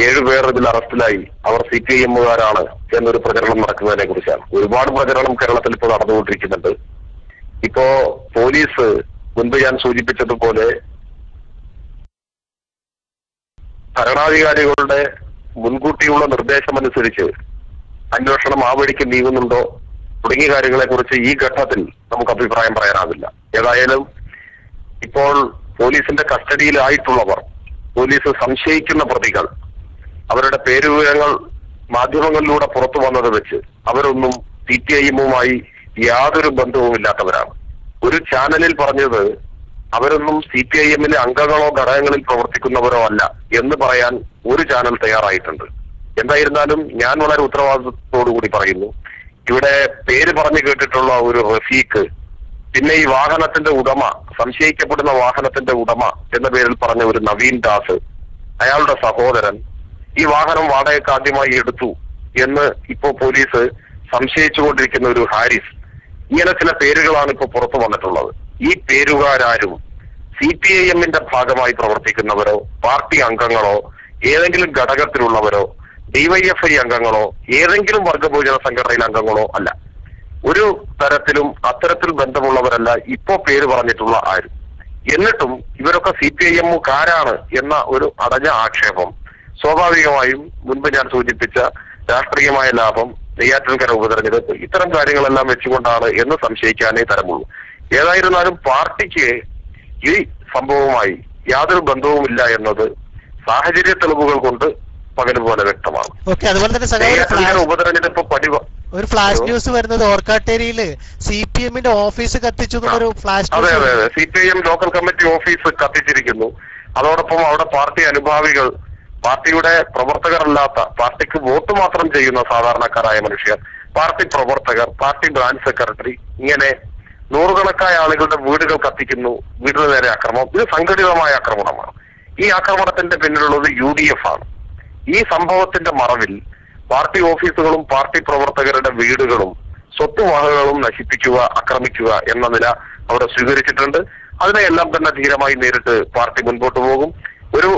7 പേർ ഇതിൽ അറസ്റ്റിലായി, അവർ CPIM-കാരാണ് എന്നൊരു പ്രചരണം നടക്കുന്നതിനെ കുറിച്ചാണ്. ഒരുപാട് പ്രചരണം കേരളത്തിൽ ഇപ്പോൾ നടന്നുകൊണ്ടിരിക്കുന്നുണ്ട്. ഇപ്പോ പോലീസ് മുൻപ് ഞാൻ സൂചിപ്പിച്ചതുപോലെ ഭരണാധികാരികളുടെ മുൻകൂട്ടിയുള്ള നിർദ്ദേശമനുസരിച്ച് അന്വേഷണം ആ വഴിക്ക് നീങ്ങുന്നുണ്ടോ തുടങ്ങിയ കാര്യങ്ങളെ കുറിച്ച് ഈ ഘട്ടത്തിൽ നമുക്ക് അഭിപ്രായം പറയാനാവില്ല. ഏതായാലും ഇപ്പോൾ പോലീസിന്റെ കസ്റ്റഡിയിലായിട്ടുള്ളവർ, പോലീസ് സംശയിക്കുന്ന പ്രതികൾ, അവരുടെ പേരുവിവരങ്ങൾ മാധ്യമങ്ങളിലൂടെ പുറത്തു വന്നത് വെച്ച് അവരൊന്നും CPIM-വുമായി യാതൊരു ബന്ധവുമില്ലാത്തവരാണ്. ഒരു ചാനലിൽ പറഞ്ഞത് അവരൊന്നും CPIM-ലെ അംഗങ്ങളോ ഘടകങ്ങളിൽ പ്രവർത്തിക്കുന്നവരോ അല്ല എന്ന് പറയാൻ ഒരു ചാനൽ തയ്യാറായിട്ടുണ്ട്. എന്തായിരുന്നാലും ഞാൻ വളരെ ഉത്തരവാദിത്വത്തോടുകൂടി പറയുന്നു, ഇവിടെ പേര് പറഞ്ഞു കേട്ടിട്ടുള്ള ഒരു റഫീഖ്, പിന്നെ ഈ വാഹനത്തിന്റെ ഉടമ, സംശയിക്കപ്പെടുന്ന വാഹനത്തിന്റെ ഉടമ എന്ന പേരിൽ പറഞ്ഞ ഒരു നവീൻ ദാസ്, അയാളുടെ സഹോദരൻ, ഈ വാഹനം വാടകയ്ക്ക് ആദ്യമായി എടുത്തു എന്ന് ഇപ്പോ പോലീസ് സംശയിച്ചുകൊണ്ടിരിക്കുന്ന ഒരു ഹാരിസ്, ഇങ്ങനെ ചില പേരുകളാണ് ഇപ്പൊ പുറത്തു വന്നിട്ടുള്ളത്. ഈ പേരുകാരും CPIM-ന്റെ ഭാഗമായി പ്രവർത്തിക്കുന്നവരോ പാർട്ടി അംഗങ്ങളോ ഏതെങ്കിലും ഘടകത്തിലുള്ളവരോ DYFI അംഗങ്ങളോ ഏതെങ്കിലും വർഗബഹുജന സംഘടനയിലെ അംഗങ്ങളോ അല്ല. ഒരു തരത്തിലും അത്തരത്തിൽ ബന്ധമുള്ളവരല്ല ഇപ്പോ പേര് പറഞ്ഞിട്ടുള്ള ആരും. എന്നിട്ടും ഇവരൊക്കെ CPIM-കാരാണ് എന്ന ഒരു അടഞ്ഞ ആക്ഷേപം സ്വാഭാവികമായും മുൻപ് ഞാൻ സൂചിപ്പിച്ച രാഷ്ട്രീയമായ ലാഭം, നെയ്യാറ്റിൻകര ഉപതെരഞ്ഞെടുപ്പ്, ഇത്തരം കാര്യങ്ങളെല്ലാം വെച്ചുകൊണ്ടാണ് എന്ന് സംശയിക്കാനേ തരമുള്ളൂ. ഏതായിരുന്നാലും പാർട്ടിക്ക് ഈ സംഭവവുമായി യാതൊരു ബന്ധവുമില്ല എന്നത് സാഹചര്യ തെളിവുകൾ കൊണ്ട് പകല് പോലെ വ്യക്തമാണ്. അതുപോലെ തന്നെ ഉപതെരഞ്ഞെടുപ്പ് ഒരു ഫ്ലാഷ് ന്യൂസ് വരുന്നത് ഓർക്കാട്ടേരിയില് CPM-ന്റെ ഓഫീസ് കത്തിച്ചു എന്നൊരു ഫ്ലാഷ്. അതെ, CPIM ലോക്കൽ കമ്മിറ്റി ഓഫീസ് കത്തിച്ചിരിക്കുന്നു. അതോടൊപ്പം അവിടെ പാർട്ടി അനുഭാവികൾ, പാർട്ടിയുടെ പ്രവർത്തകരല്ലാത്ത, പാർട്ടിക്ക് വോട്ട് മാത്രം ചെയ്യുന്ന സാധാരണക്കാരായ മനുഷ്യർ, പാർട്ടി പ്രവർത്തകർ, പാർട്ടി ബ്രാഞ്ച് സെക്രട്ടറി, ഇങ്ങനെ നൂറുകണക്കായ ആളുകളുടെ വീടുകൾ കത്തിക്കുന്നു. വീടിന് നേരെ ആക്രമണം. ഇത് സംഘടിതമായ ആക്രമണമാണ്. ഈ ആക്രമണത്തിന്റെ പിന്നിലുള്ളത് UDF ആണ്. ഈ സംഭവത്തിന്റെ മറവിൽ പാർട്ടി ഓഫീസുകളും പാർട്ടി പ്രവർത്തകരുടെ വീടുകളും സ്വത്തുവകകളും നശിപ്പിക്കുക, ആക്രമിക്കുക എന്ന നില അവിടെ സ്വീകരിച്ചിട്ടുണ്ട്. അതിനെയെല്ലാം തന്നെ ധീരമായി നേരിട്ട് പാർട്ടി മുൻപോട്ട് പോകും. ഒരു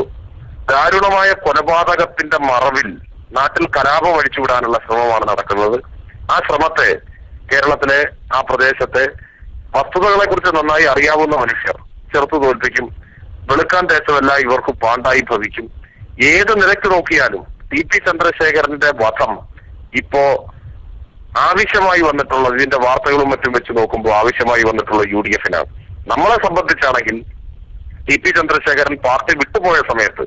ദാരുണമായ കൊലപാതകത്തിന്റെ മറവിൽ നാട്ടിൽ കലാപം അഴിച്ചുവിടാനുള്ള ശ്രമമാണ് നടക്കുന്നത്. ആ ശ്രമത്തെ കേരളത്തിലെ ആ പ്രദേശത്തെ വസ്തുതകളെ കുറിച്ച് നന്നായി അറിയാവുന്ന മനുഷ്യർ ചെറുത്തു തോൽപ്പിക്കും. വെളുക്കാൻ തേച്ചതല്ല ഇവർക്ക് പാണ്ടായി ഭവിക്കും. ഏത് നിലയ്ക്ക് നോക്കിയാലും TP ചന്ദ്രശേഖരന്റെ വധം ഇപ്പോ ആവശ്യമായി വന്നിട്ടുള്ളത്, ഇതിന്റെ വാർത്തകളും മറ്റും വെച്ച് നോക്കുമ്പോൾ ആവശ്യമായി വന്നിട്ടുള്ള UDF-നാണ്. നമ്മളെ സംബന്ധിച്ചാണെങ്കിൽ TP ചന്ദ്രശേഖരൻ പാർട്ടി വിട്ടുപോയ സമയത്ത്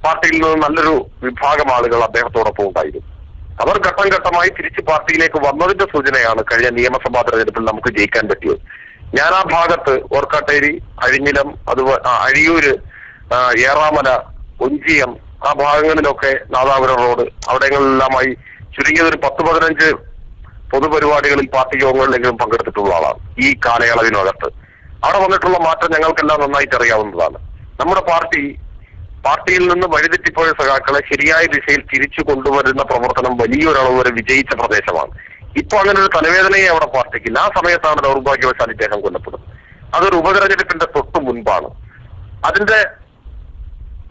പാർട്ടിയിൽ നിന്ന് നല്ലൊരു വിഭാഗം ആളുകൾ അദ്ദേഹത്തോടൊപ്പം ഉണ്ടായിരുന്നു. അവർ ഘട്ടം ഘട്ടമായി തിരിച്ച് പാർട്ടിയിലേക്ക് വന്നതിന്റെ സൂചനയാണ് കഴിഞ്ഞ നിയമസഭാ തെരഞ്ഞെടുപ്പിൽ നമുക്ക് ജയിക്കാൻ പറ്റിയത്. ഞാൻ ആ ഭാഗത്ത് ഓർക്കാട്ടേരി, അഴിഞ്ഞിലം, അതുപോലെ അഴിയൂര്, ഏറാമല, ഒഞ്ചിയം, ആ ഭാഗങ്ങളിലൊക്കെ നാദാപുരം റോഡ്, അവിടെങ്ങളിലെല്ലാമായി ചുരുങ്ങിയത് ഒരു 10-15 പൊതുപരിപാടികളിൽ പാർട്ടി യോഗങ്ങളിലെങ്കിലും പങ്കെടുത്തിട്ടുള്ള ആളാണ് ഈ കാലയളവിനകത്ത്. അവിടെ വന്നിട്ടുള്ള മാറ്റം ഞങ്ങൾക്കെല്ലാം നന്നായിട്ട് അറിയാവുന്നതാണ്. നമ്മുടെ പാർട്ടിയിൽ നിന്ന് വഴിതെറ്റിപ്പോയ സഖാക്കളെ ശരിയായ ദിശയിൽ തിരിച്ചു കൊണ്ടുവരുന്ന പ്രവർത്തനം വലിയൊരളവ് വരെ വിജയിച്ച പ്രദേശമാണ്. ഇപ്പൊ അങ്ങനെ ഒരു തലവേദനയെ അവിടെ പാർട്ടിക്കില്ല. ആ സമയത്താണ് ദൗർഭാഗ്യവശാൽ ഇദ്ദേഹം കൊല്ലപ്പെടുന്നത്. അതൊരു ഉപതെരഞ്ഞെടുപ്പിന്റെ തൊട്ടു മുൻപാണ്. അതിന്റെ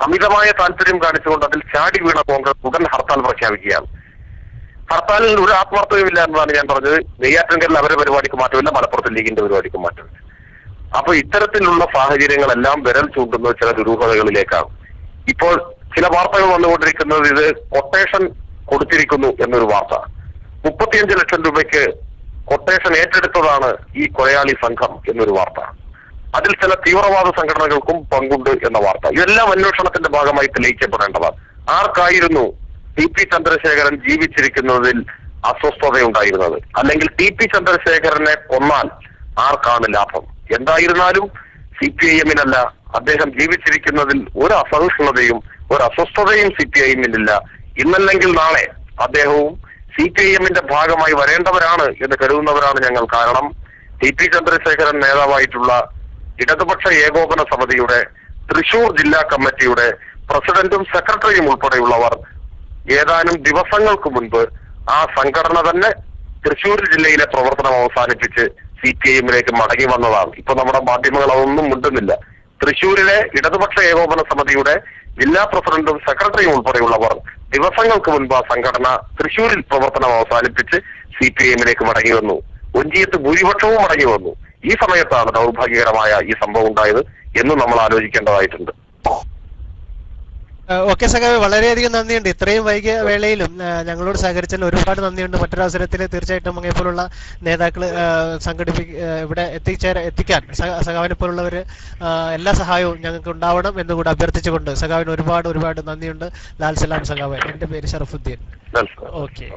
അമിതമായ താല്പര്യം കാണിച്ചുകൊണ്ട് അതിൽ ചാടി വീണ കോൺഗ്രസ് ഉടൻ ഹർത്താൽ പ്രഖ്യാപിക്കുകയാണ്. ഹർത്താലിൽ ഒരു ആത്മാർത്ഥതയുമില്ല എന്നതാണ് ഞാൻ പറഞ്ഞത്. നെയ്യാറ്റിൻകരയിൽ അവരുടെ പരിപാടിക്ക് മാറ്റമില്ല, മലപ്പുറത്ത് ലീഗിന്റെ പരിപാടിക്ക് മാറ്റമില്ല. അപ്പൊ ഇത്തരത്തിലുള്ള സാഹചര്യങ്ങളെല്ലാം വിരൽ ചൂണ്ടുന്ന ചില ദുരൂഹതകളിലേക്കാണ്. ഇപ്പോൾ ചില വാർത്തകൾ വന്നുകൊണ്ടിരിക്കുന്നത് ഇത് കൊട്ടേഷൻ കൊടുത്തിരിക്കുന്നു എന്നൊരു വാർത്ത. 35 ലക്ഷം രൂപയ്ക്ക് കൊട്ടേഷൻ ഏറ്റെടുത്തതാണ് ഈ കൊലയാളി സംഘം എന്നൊരു വാർത്ത. അതിൽ ചില തീവ്രവാദ സംഘടനകൾക്കും പങ്കുണ്ട് എന്ന വാർത്ത. ഇതെല്ലാം അന്വേഷണത്തിന്റെ ഭാഗമായി തെളിയിക്കപ്പെടേണ്ടതാണ്. ആർക്കായിരുന്നു TP ചന്ദ്രശേഖരൻ ജീവിച്ചിരിക്കുന്നതിൽ അസ്വസ്ഥതയുണ്ടായിരുന്നത്? അല്ലെങ്കിൽ TP ചന്ദ്രശേഖരനെ കൊന്നാൽ ആർക്കാണ് ലാഭം? എന്തായിരുന്നാലും CPIM-നല്ല, അദ്ദേഹം ജീവിച്ചിരിക്കുന്നതിൽ ഒരു അസഹിഷ്ണുതയും ഒരു അസ്വസ്ഥതയും CPIM-നില്ല. ഇന്നല്ലെങ്കിൽ നാളെ അദ്ദേഹവും CPIM-ന്റെ ഭാഗമായി വരേണ്ടവരാണ് എന്ന് കരുതുന്നവരാണ് ഞങ്ങൾ. കാരണം TP ചന്ദ്രശേഖരൻ നേതാവായിട്ടുള്ള ഇടതുപക്ഷ ഏകോപന സമിതിയുടെ തൃശൂർ ജില്ലാ കമ്മിറ്റിയുടെ പ്രസിഡന്റും സെക്രട്ടറിയും ഉൾപ്പെടെയുള്ളവർ ഏതാനും ദിവസങ്ങൾക്ക് മുൻപ് ആ സംഘടന തന്നെ തൃശൂർ ജില്ലയിലെ പ്രവർത്തനം അവസാനിപ്പിച്ച് CPIM-ലേക്ക് മടങ്ങി വന്നതാണ്. ഇപ്പൊ നമ്മുടെ മാധ്യമങ്ങൾ അതൊന്നും മിണ്ടുന്നില്ല. തൃശൂരിലെ ഇടതുപക്ഷ ഏകോപന സമിതിയുടെ ജില്ലാ പ്രസിഡന്റും സെക്രട്ടറിയും ഉൾപ്പെടെയുള്ളവർ ദിവസങ്ങൾക്ക് മുൻപ് ആ സംഘടന തൃശൂരിൽ പ്രവർത്തനം അവസാനിപ്പിച്ച് CPIM-ലേക്ക് മടങ്ങി വന്നു. ഒഞ്ചിയത്ത് ഭൂരിപക്ഷവും മടങ്ങി വന്നു. ഈ സമയത്താണ് ദൗർഭാഗ്യകരമായ ഈ സംഭവം ഉണ്ടായത് എന്ന് നമ്മൾ ആലോചിക്കേണ്ടതായിട്ടുണ്ട്. ഓക്കെ സഖാവെ, വളരെയധികം നന്ദിയുണ്ട്. ഇത്രയും വൈകിയ വേളയിലും ഞങ്ങളോട് സഹകരിച്ചതിൽ ഒരുപാട് നന്ദിയുണ്ട്. മറ്റൊരവസരത്തിൽ തീർച്ചയായിട്ടും അങ്ങേപ്പോലുള്ള നേതാക്കൾ ഇവിടെ എത്തിക്കാൻ സഖാവിനെ പോലുള്ളവർ എല്ലാ സഹായവും ഞങ്ങൾക്ക് ഉണ്ടാവണം എന്നുകൂടെ അഭ്യർത്ഥിച്ചുകൊണ്ട് സഖാവിന് ഒരുപാട് നന്ദിയുണ്ട്. ലാൽ സലാം സഖാവെ. എൻ്റെ പേര് ഷറഫുദ്ദീൻ. ഓക്കെ.